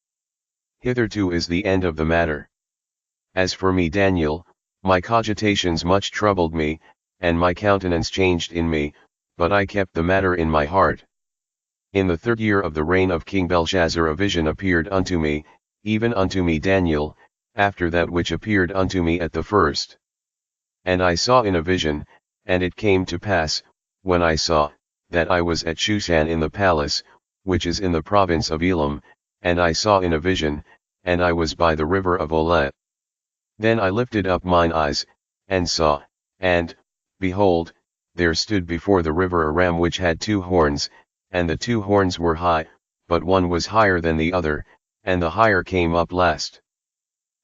Hitherto is the end of the matter. As for me Daniel, my cogitations much troubled me, and my countenance changed in me, but I kept the matter in my heart. In the 3rd year of the reign of King Belshazzar a vision appeared unto me, even unto me Daniel, after that which appeared unto me at the first. And I saw in a vision, and it came to pass, when I saw, that I was at Shushan in the palace, which is in the province of Elam, and I saw in a vision, and I was by the river of Olet. Then I lifted up mine eyes, and saw, and, behold, there stood before the river a ram which had 2 horns, and the 2 horns were high, but one was higher than the other, and the higher came up last.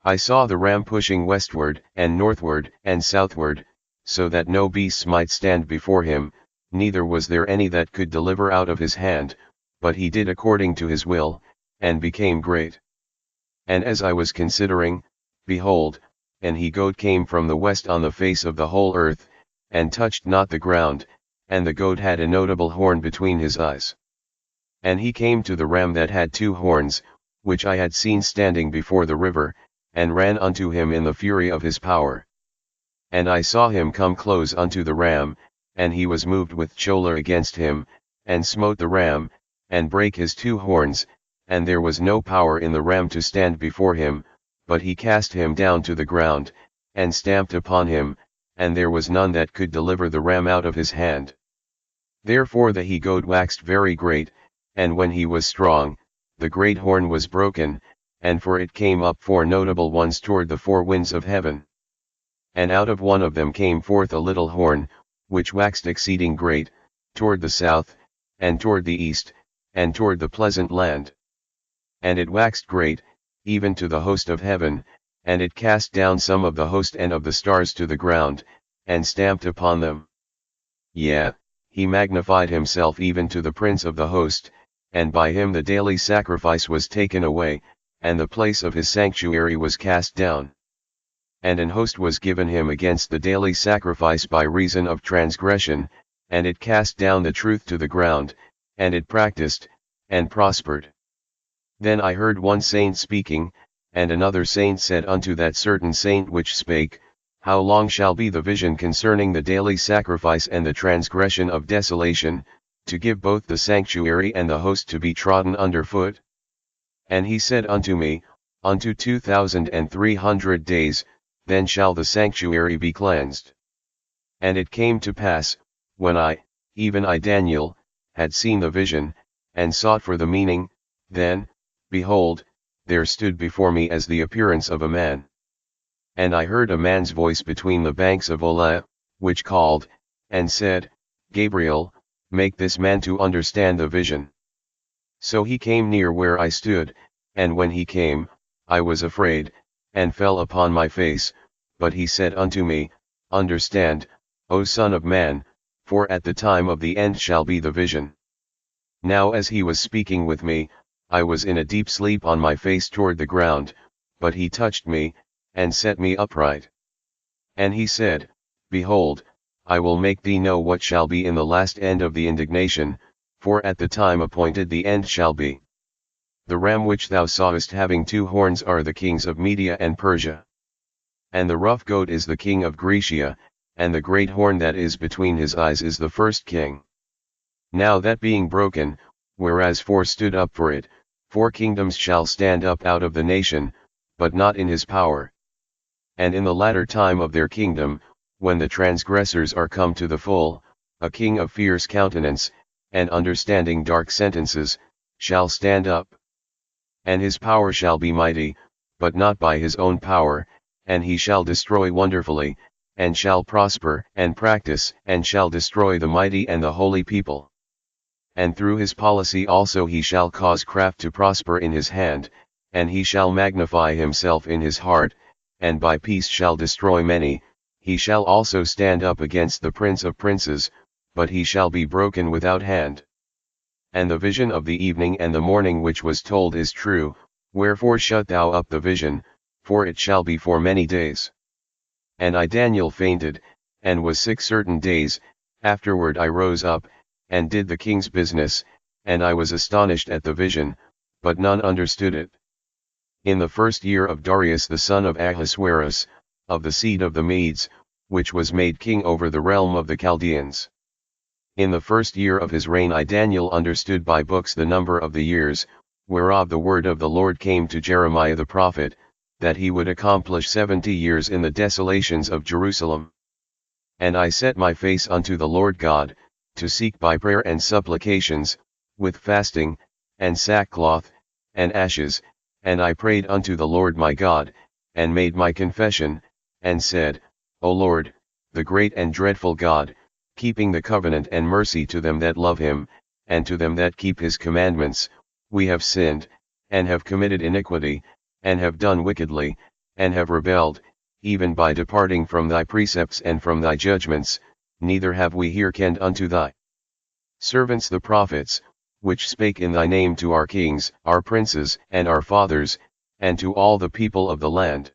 I saw the ram pushing westward and northward and southward, so that no beasts might stand before him, neither was there any that could deliver out of his hand, but he did according to his will, and became great. And as I was considering, behold, an he-goat came from the west on the face of the whole earth, and touched not the ground, and the goat had a notable horn between his eyes. And he came to the ram that had 2 horns, which I had seen standing before the river, and ran unto him in the fury of his power. And I saw him come close unto the ram, and he was moved with choler against him, and smote the ram, and brake his 2 horns, and there was no power in the ram to stand before him, but he cast him down to the ground, and stamped upon him, and there was none that could deliver the ram out of his hand. Therefore the he-goat waxed very great, and when he was strong, the great horn was broken, and for it came up 4 notable ones toward the 4 winds of heaven. And out of one of them came forth a little horn, which waxed exceeding great, toward the south, and toward the east, and toward the pleasant land. And it waxed great, even to the host of heaven, and it cast down some of the host and of the stars to the ground, and stamped upon them. Yea, he magnified himself even to the prince of the host, and by him the daily sacrifice was taken away, and the place of his sanctuary was cast down. And an host was given him against the daily sacrifice by reason of transgression, and it cast down the truth to the ground, and it practiced, and prospered. Then I heard one saint speaking, and another saint said unto that certain saint which spake, How long shall be the vision concerning the daily sacrifice and the transgression of desolation, to give both the sanctuary and the host to be trodden under foot? And he said unto me, Unto 2,300 days, then shall the sanctuary be cleansed. And it came to pass, when I, even I Daniel, had seen the vision, and sought for the meaning, then, behold, there stood before me as the appearance of a man. And I heard a man's voice between the banks of Ola, which called, and said, Gabriel, make this man to understand the vision. So he came near where I stood, and when he came, I was afraid, and fell upon my face, but he said unto me, Understand, O Son of Man, for at the time of the end shall be the vision. Now as he was speaking with me, I was in a deep sleep on my face toward the ground, but he touched me, and set me upright. And he said, Behold, I will make thee know what shall be in the last end of the indignation, for at the time appointed the end shall be. The ram which thou sawest having 2 horns are the kings of Media and Persia. And the rough goat is the king of Grecia, and the great horn that is between his eyes is the first king. Now that being broken, whereas 4 stood up for it, 4 kingdoms shall stand up out of the nation, but not in his power. And in the latter time of their kingdom, when the transgressors are come to the full, a king of fierce countenance, and understanding dark sentences, shall stand up. And his power shall be mighty, but not by his own power, and he shall destroy wonderfully, and shall prosper and practice, and shall destroy the mighty and the holy people. And through his policy also he shall cause craft to prosper in his hand, and he shall magnify himself in his heart, and by peace shall destroy many. He shall also stand up against the prince of princes, but he shall be broken without hand. And the vision of the evening and the morning which was told is true, wherefore shut thou up the vision, for it shall be for many days. And I Daniel fainted, and was sick certain days. Afterward I rose up, and did the king's business, and I was astonished at the vision, but none understood it. In the 1st year of Darius the son of Ahasuerus, of the seed of the Medes, which was made king over the realm of the Chaldeans. In the 1st year of his reign I Daniel understood by books the number of the years, whereof the word of the Lord came to Jeremiah the prophet, that he would accomplish 70 years in the desolations of Jerusalem. And I set my face unto the Lord God, to seek by prayer and supplications, with fasting, and sackcloth, and ashes, and I prayed unto the Lord my God, and made my confession, and said, O Lord, the great and dreadful God, keeping the covenant and mercy to them that love him, and to them that keep his commandments, we have sinned, and have committed iniquity, and have done wickedly, and have rebelled, even by departing from thy precepts and from thy judgments, neither have we hearkened unto thy servants the prophets, which spake in thy name to our kings, our princes, and our fathers, and to all the people of the land.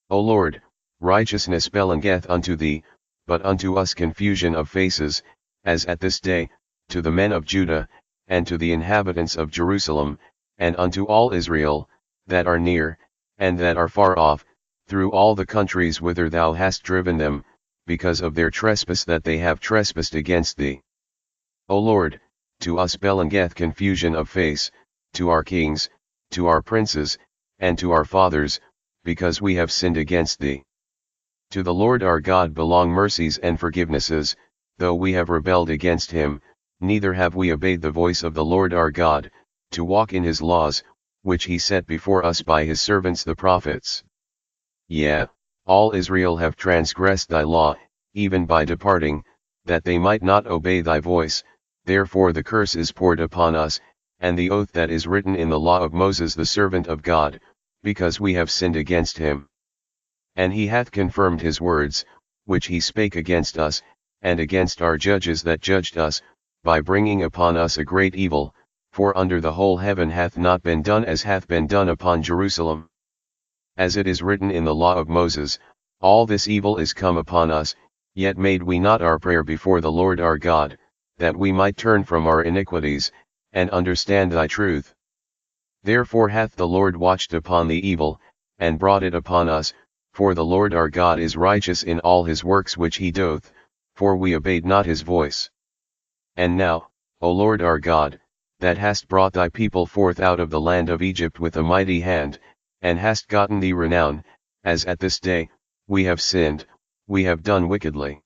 O Lord, righteousness belongeth unto thee, but unto us confusion of faces, as at this day, to the men of Judah, and to the inhabitants of Jerusalem, and unto all Israel, that are near, and that are far off, through all the countries whither thou hast driven them, because of their trespass that they have trespassed against thee. O Lord, to us belongeth confusion of face, to our kings, to our princes, and to our fathers, because we have sinned against thee. To the Lord our God belong mercies and forgivenesses, though we have rebelled against him, neither have we obeyed the voice of the Lord our God, to walk in his laws, which he set before us by his servants the prophets. Yea, all Israel have transgressed thy law, even by departing, that they might not obey thy voice, therefore the curse is poured upon us, and the oath that is written in the law of Moses the servant of God, because we have sinned against him. And he hath confirmed his words, which he spake against us, and against our judges that judged us, by bringing upon us a great evil, for under the whole heaven hath not been done as hath been done upon Jerusalem. As it is written in the law of Moses, all this evil is come upon us, yet made we not our prayer before the Lord our God, that we might turn from our iniquities, and understand thy truth. Therefore hath the Lord watched upon the evil, and brought it upon us, for the Lord our God is righteous in all his works which he doth, for we obeyed not his voice. And now, O Lord our God, that hast brought thy people forth out of the land of Egypt with a mighty hand, and hast gotten thee renown, as at this day, we have sinned, we have done wickedly.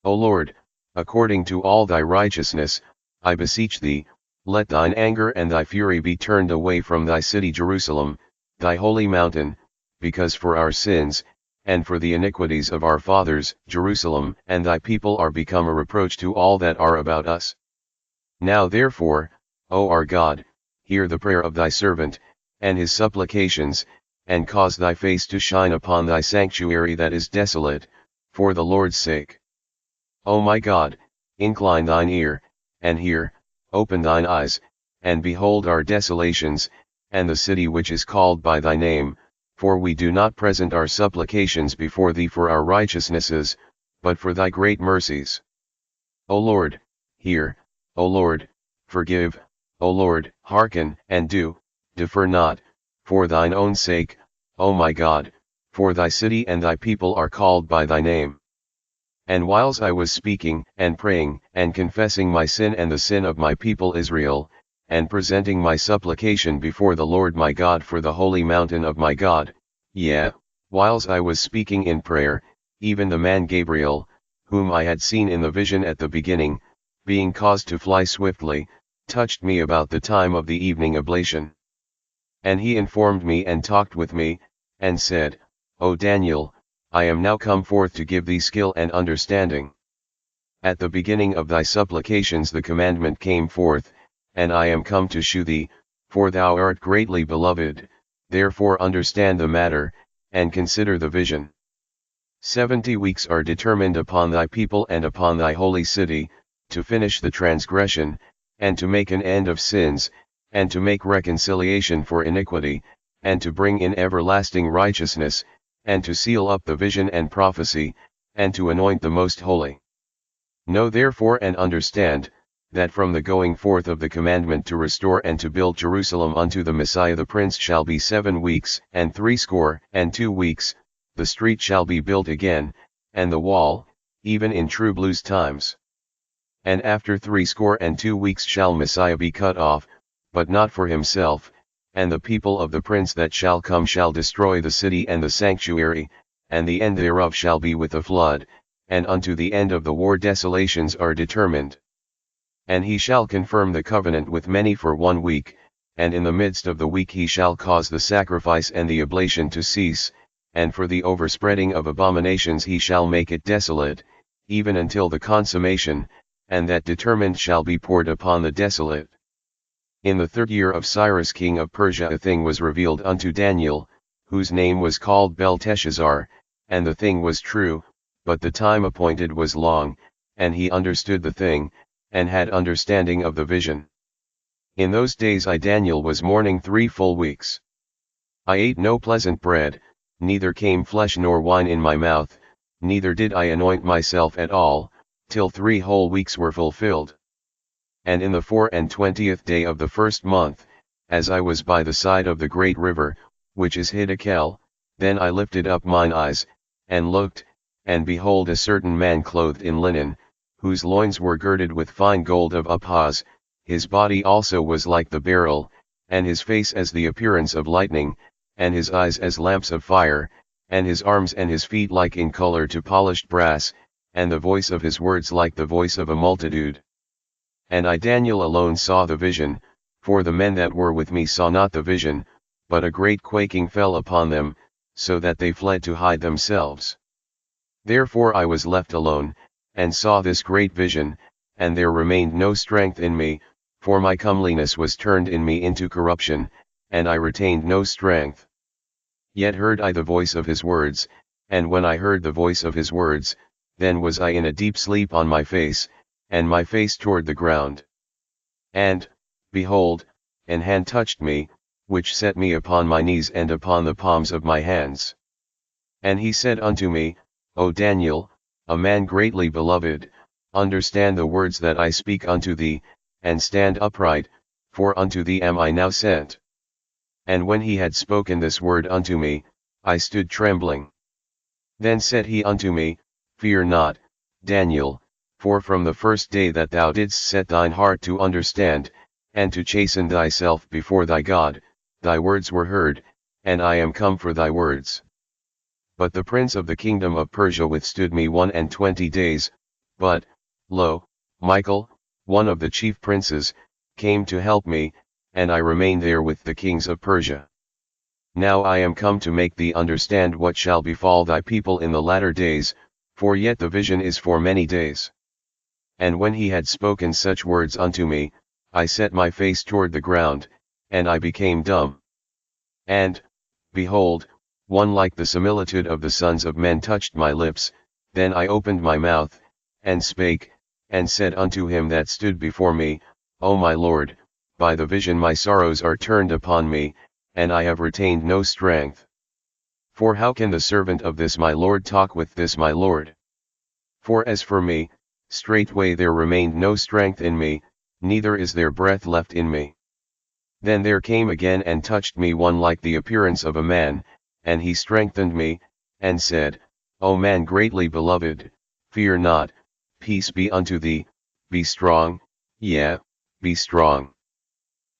O Lord, according to all thy righteousness, I beseech thee, Let thine anger and thy fury be turned away from thy city Jerusalem, thy holy mountain, because for our sins, and for the iniquities of our fathers, Jerusalem and thy people are become a reproach to all that are about us. Now therefore, O our God, hear the prayer of thy servant, and his supplications, and cause thy face to shine upon thy sanctuary that is desolate, for the Lord's sake. O my God, incline thine ear, and hear, open thine eyes, and behold our desolations, and the city which is called by thy name, for we do not present our supplications before thee for our righteousnesses, but for thy great mercies. O Lord, hear, O Lord, forgive, O Lord, hearken, and do, defer not, for thine own sake, O my God, for thy city and thy people are called by thy name. And whiles I was speaking, and praying, and confessing my sin and the sin of my people Israel, and presenting my supplication before the Lord my God for the holy mountain of my God, yea, whiles I was speaking in prayer, even the man Gabriel, whom I had seen in the vision at the beginning, being caused to fly swiftly, touched me about the time of the evening oblation. And he informed me and talked with me, and said, O Daniel, I am now come forth to give thee skill and understanding. At the beginning of thy supplications the commandment came forth, and I am come to shew thee, for thou art greatly beloved, therefore understand the matter, and consider the vision. 70 weeks are determined upon thy people and upon thy holy city, to finish the transgression, and to make an end of sins, and to make reconciliation for iniquity, and to bring in everlasting righteousness, and to seal up the vision and prophecy, and to anoint the most holy. Know therefore and understand, that from the going forth of the commandment to restore and to build Jerusalem unto the Messiah the Prince shall be 7 weeks and 62 weeks, the street shall be built again, and the wall, even in true blues times. And after 62 weeks shall Messiah be cut off, but not for himself, and the people of the prince that shall come shall destroy the city and the sanctuary, and the end thereof shall be with a flood, and unto the end of the war desolations are determined. And he shall confirm the covenant with many for 1 week, and in the midst of the week he shall cause the sacrifice and the oblation to cease, and for the overspreading of abominations he shall make it desolate, even until the consummation, and that determined shall be poured upon the desolate. In the 3rd year of Cyrus king of Persia a thing was revealed unto Daniel, whose name was called Belteshazzar, and the thing was true, but the time appointed was long, and he understood the thing, and had understanding of the vision. In those days I Daniel was mourning 3 full weeks. I ate no pleasant bread, neither came flesh nor wine in my mouth, neither did I anoint myself at all, till 3 whole weeks were fulfilled. And in the 24th day of the 1st month, as I was by the side of the great river, which is Hiddekel, then I lifted up mine eyes, and looked, and behold a certain man clothed in linen, whose loins were girded with fine gold of Uphaz, his body also was like the beryl, and his face as the appearance of lightning, and his eyes as lamps of fire, and his arms and his feet like in color to polished brass, and the voice of his words like the voice of a multitude. And I Daniel alone saw the vision, for the men that were with me saw not the vision, but a great quaking fell upon them, so that they fled to hide themselves. Therefore I was left alone, and saw this great vision, and there remained no strength in me, for my comeliness was turned in me into corruption, and I retained no strength. Yet heard I the voice of his words, and when I heard the voice of his words, then was I in a deep sleep on my face, and my face toward the ground. And, behold, an hand touched me, which set me upon my knees and upon the palms of my hands. And he said unto me, O Daniel, a man greatly beloved, understand the words that I speak unto thee, and stand upright, for unto thee am I now sent. And when he had spoken this word unto me, I stood trembling. Then said he unto me, Fear not, Daniel, for from the first day that thou didst set thine heart to understand, and to chasten thyself before thy God, thy words were heard, and I am come for thy words. But the prince of the kingdom of Persia withstood me 21 days, but, lo, Michael, one of the chief princes, came to help me, and I remained there with the kings of Persia. Now I am come to make thee understand what shall befall thy people in the latter days, for yet the vision is for many days. And when he had spoken such words unto me, I set my face toward the ground, and I became dumb. And, behold, one like the similitude of the sons of men touched my lips, then I opened my mouth, and spake, and said unto him that stood before me, O my Lord, by the vision my sorrows are turned upon me, and I have retained no strength. For how can the servant of this my Lord talk with this my Lord? For as for me, straightway there remained no strength in me, neither is there breath left in me. Then there came again and touched me one like the appearance of a man, and he strengthened me, and said, O man greatly beloved, fear not, peace be unto thee, be strong, yea, be strong.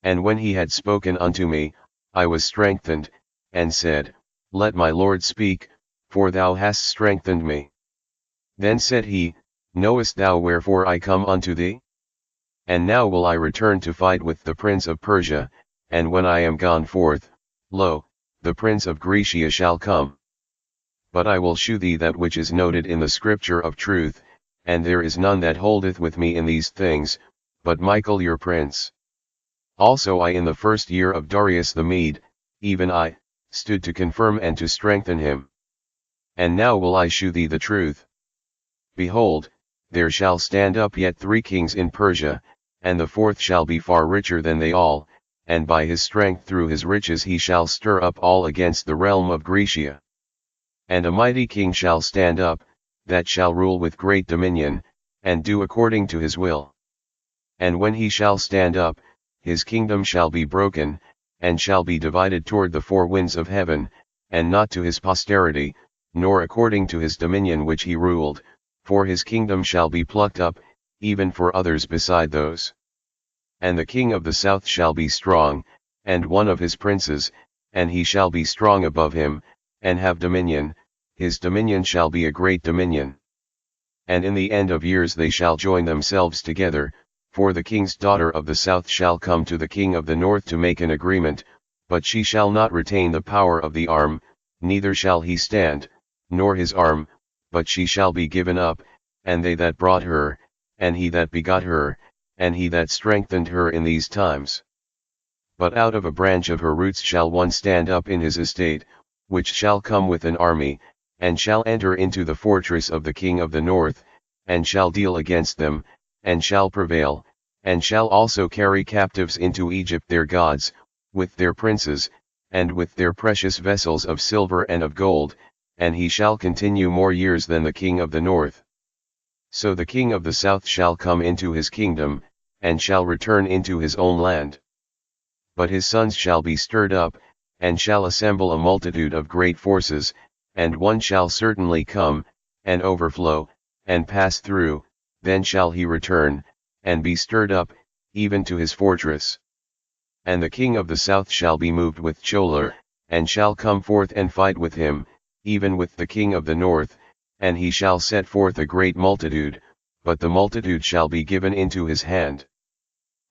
And when he had spoken unto me, I was strengthened, and said, Let my Lord speak, for thou hast strengthened me. Then said he, Knowest thou wherefore I come unto thee? And now will I return to fight with the prince of Persia, and when I am gone forth, lo, the prince of Grecia shall come. But I will shew thee that which is noted in the scripture of truth, and there is none that holdeth with me in these things, but Michael your prince. Also I in the first year of Darius the Mede, even I, stood to confirm and to strengthen him. And now will I shew thee the truth. Behold, there shall stand up yet 3 kings in Persia, and the 4th shall be far richer than they all, and by his strength through his riches he shall stir up all against the realm of Grecia. And a mighty king shall stand up, that shall rule with great dominion, and do according to his will. And when he shall stand up, his kingdom shall be broken, and shall be divided toward the 4 winds of heaven, and not to his posterity, nor according to his dominion which he ruled, for his kingdom shall be plucked up, even for others beside those. And the king of the south shall be strong, and one of his princes, and he shall be strong above him, and have dominion, his dominion shall be a great dominion. And in the end of years they shall join themselves together, for the king's daughter of the south shall come to the king of the north to make an agreement, but she shall not retain the power of the arm, neither shall he stand, nor his arm, but she shall be given up, and they that brought her, and he that begot her, and he that strengthened her in these times. But out of a branch of her roots shall one stand up in his estate, which shall come with an army, and shall enter into the fortress of the king of the north, and shall deal against them, and shall prevail, and shall also carry captives into Egypt their gods, with their princes, and with their precious vessels of silver and of gold, and he shall continue more years than the king of the north. So the king of the south shall come into his kingdom, and shall return into his own land. But his sons shall be stirred up, and shall assemble a multitude of great forces, and one shall certainly come, and overflow, and pass through, then shall he return, and be stirred up, even to his fortress. And the king of the south shall be moved with choler, and shall come forth and fight with him, even with the king of the north, and he shall set forth a great multitude, but the multitude shall be given into his hand.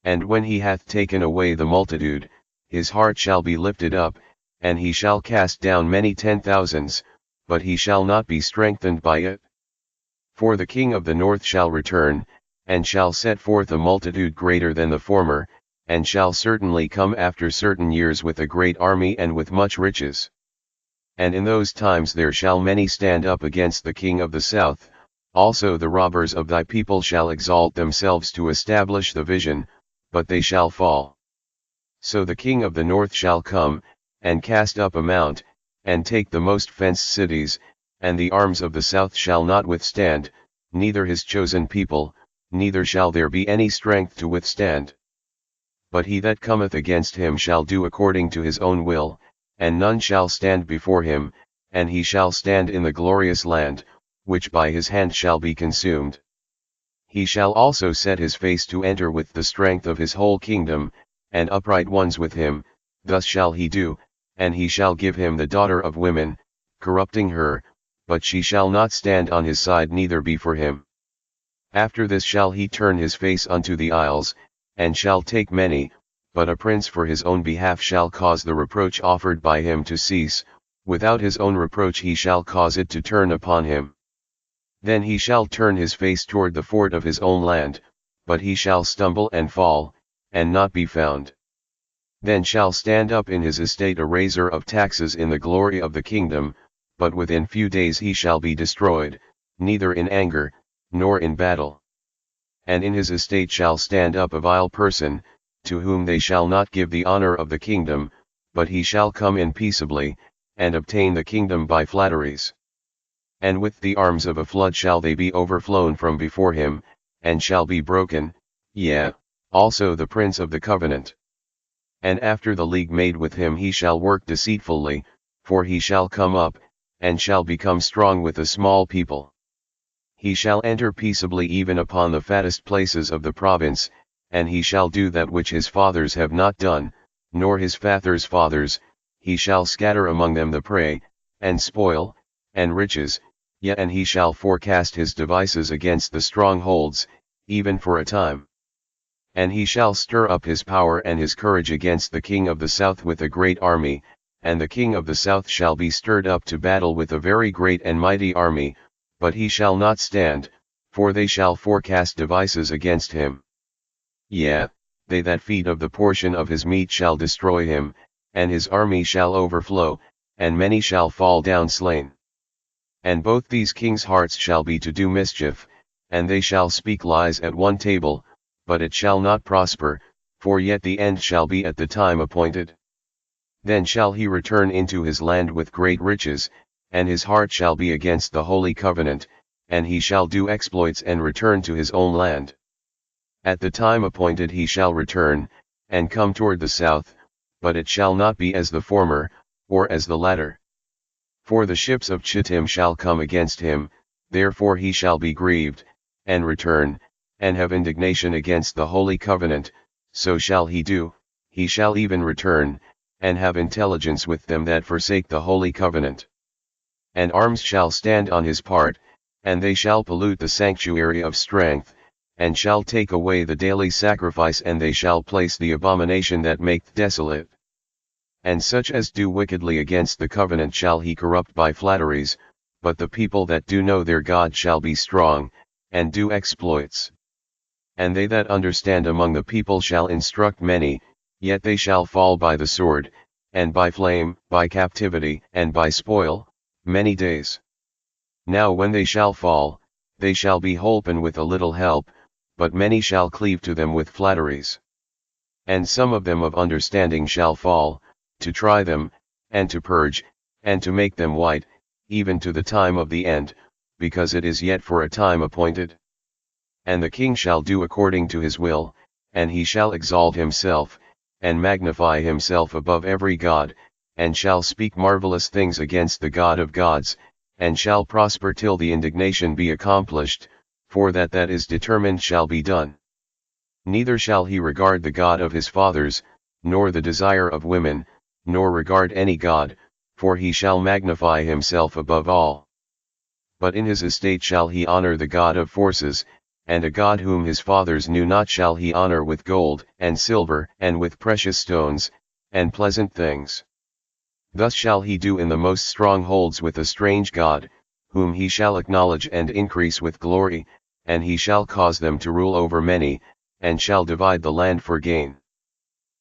And when he hath taken away the multitude, his heart shall be lifted up, and he shall cast down many 10,000s, but he shall not be strengthened by it. For the king of the north shall return, and shall set forth a multitude greater than the former, and shall certainly come after certain years with a great army and with much riches. And in those times there shall many stand up against the king of the south, also the robbers of thy people shall exalt themselves to establish the vision, but they shall fall. So the king of the north shall come, and cast up a mount, and take the most fenced cities, and the arms of the south shall not withstand, neither his chosen people, neither shall there be any strength to withstand. But he that cometh against him shall do according to his own will, and none shall stand before him, and he shall stand in the glorious land, which by his hand shall be consumed. He shall also set his face to enter with the strength of his whole kingdom, and upright ones with him, thus shall he do, and he shall give him the daughter of women, corrupting her, but she shall not stand on his side neither be for him. After this shall he turn his face unto the isles, and shall take many, but a prince for his own behalf shall cause the reproach offered by him to cease, without his own reproach he shall cause it to turn upon him. Then he shall turn his face toward the fort of his own land, but he shall stumble and fall, and not be found. Then shall stand up in his estate a raiser of taxes in the glory of the kingdom, but within few days he shall be destroyed, neither in anger, nor in battle. And in his estate shall stand up a vile person, to whom they shall not give the honor of the kingdom, but he shall come in peaceably, and obtain the kingdom by flatteries. And with the arms of a flood shall they be overflown from before him, and shall be broken, yea, also the prince of the covenant. And after the league made with him he shall work deceitfully, for he shall come up, and shall become strong with a small people. He shall enter peaceably even upon the fattest places of the province, and he shall do that which his fathers have not done, nor his fathers' fathers. He shall scatter among them the prey, and spoil, and riches, yet and he shall forecast his devices against the strongholds, even for a time. And he shall stir up his power and his courage against the king of the south with a great army, and the king of the south shall be stirred up to battle with a very great and mighty army, but he shall not stand, for they shall forecast devices against him. Yea, they that feed of the portion of his meat shall destroy him, and his army shall overflow, and many shall fall down slain. And both these kings' hearts shall be to do mischief, and they shall speak lies at one table, but it shall not prosper, for yet the end shall be at the time appointed. Then shall he return into his land with great riches, and his heart shall be against the holy covenant, and he shall do exploits and return to his own land. At the time appointed he shall return, and come toward the south, but it shall not be as the former, or as the latter. For the ships of Chittim shall come against him, therefore he shall be grieved, and return, and have indignation against the holy covenant, so shall he do, he shall even return, and have intelligence with them that forsake the holy covenant. And arms shall stand on his part, and they shall pollute the sanctuary of strength, and shall take away the daily sacrifice, and they shall place the abomination that maketh desolate. And such as do wickedly against the covenant shall he corrupt by flatteries, but the people that do know their God shall be strong, and do exploits. And they that understand among the people shall instruct many, yet they shall fall by the sword, and by flame, by captivity, and by spoil, many days. Now when they shall fall, they shall be holpen with a little help, but many shall cleave to them with flatteries. And some of them of understanding shall fall, to try them, and to purge, and to make them white, even to the time of the end, because it is yet for a time appointed. And the king shall do according to his will, and he shall exalt himself, and magnify himself above every god, and shall speak marvelous things against the God of gods, and shall prosper till the indignation be accomplished, for that is determined shall be done. Neither shall he regard the God of his fathers, nor the desire of women, nor regard any god, for he shall magnify himself above all. But in his estate shall he honor the God of forces, and a God whom his fathers knew not shall he honor with gold, and silver, and with precious stones, and pleasant things. Thus shall he do in the most strongholds with a strange God, whom he shall acknowledge and increase with glory, and he shall cause them to rule over many, and shall divide the land for gain.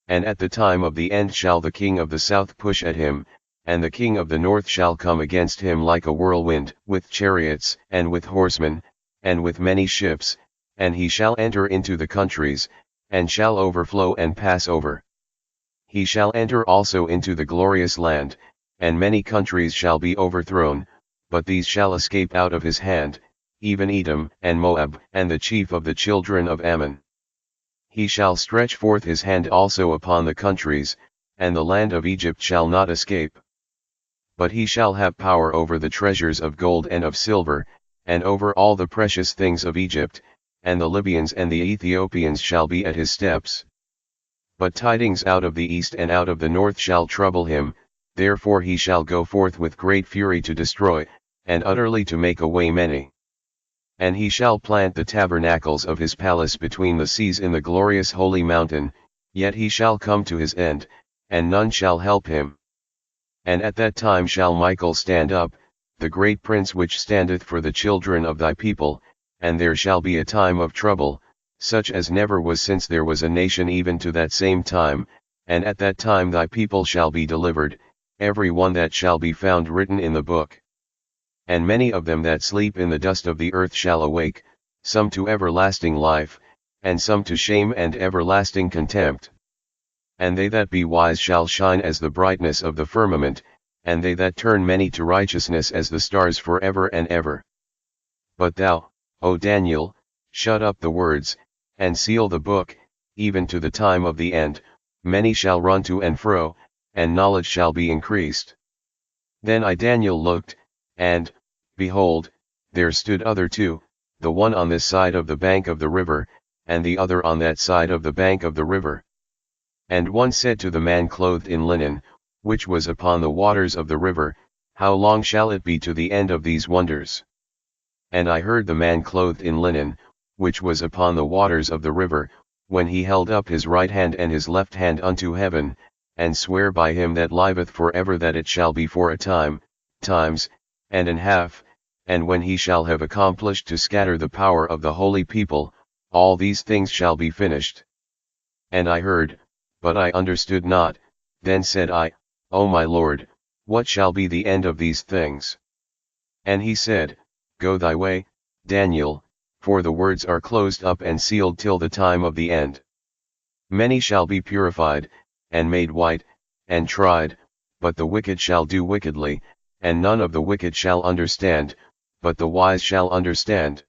And at the time of the end shall the king of the south push at him, and the king of the north shall come against him like a whirlwind, with chariots, and with horsemen, and with many ships, and he shall enter into the countries, and shall overflow and pass over. He shall enter also into the glorious land, and many countries shall be overthrown, but these shall escape out of his hand, even Edom, and Moab, and the chief of the children of Ammon. He shall stretch forth his hand also upon the countries, and the land of Egypt shall not escape. But he shall have power over the treasures of gold and of silver, and over all the precious things of Egypt, and the Libyans and the Ethiopians shall be at his steps. But tidings out of the east and out of the north shall trouble him, therefore he shall go forth with great fury to destroy, and utterly to make away many. And he shall plant the tabernacles of his palace between the seas in the glorious holy mountain, yet he shall come to his end, and none shall help him. And at that time shall Michael stand up, the great prince which standeth for the children of thy people, and there shall be a time of trouble, such as never was since there was a nation even to that same time, and at that time thy people shall be delivered, every one that shall be found written in the book. And many of them that sleep in the dust of the earth shall awake, some to everlasting life, and some to shame and everlasting contempt. And they that be wise shall shine as the brightness of the firmament, and they that turn many to righteousness as the stars forever and ever. But thou, O Daniel, shut up the words, and seal the book, even to the time of the end. Many shall run to and fro, and knowledge shall be increased. Then I Daniel looked, and, behold, there stood other two, the one on this side of the bank of the river, and the other on that side of the bank of the river. And one said to the man clothed in linen, which was upon the waters of the river, How long shall it be to the end of these wonders? And I heard the man clothed in linen, which was upon the waters of the river, when he held up his right hand and his left hand unto heaven, and swear by him that liveth for ever that it shall be for a time, times, and an half, and when he shall have accomplished to scatter the power of the holy people, all these things shall be finished. And I heard, but I understood not. Then said I, O my Lord, what shall be the end of these things? And he said, Go thy way, Daniel, for the words are closed up and sealed till the time of the end. Many shall be purified, and made white, and tried, but the wicked shall do wickedly, and none of the wicked shall understand, but the wise shall understand.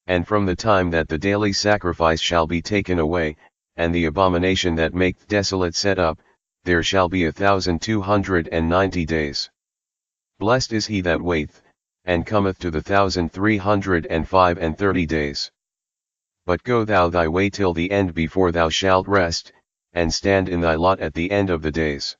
And from the time that the daily sacrifice shall be taken away, and the abomination that maketh desolate set up, there shall be 1,290 days. Blessed is he that waiteth, and cometh to the 1,335 days. But go thou thy way till the end before thou shalt rest, and stand in thy lot at the end of the days.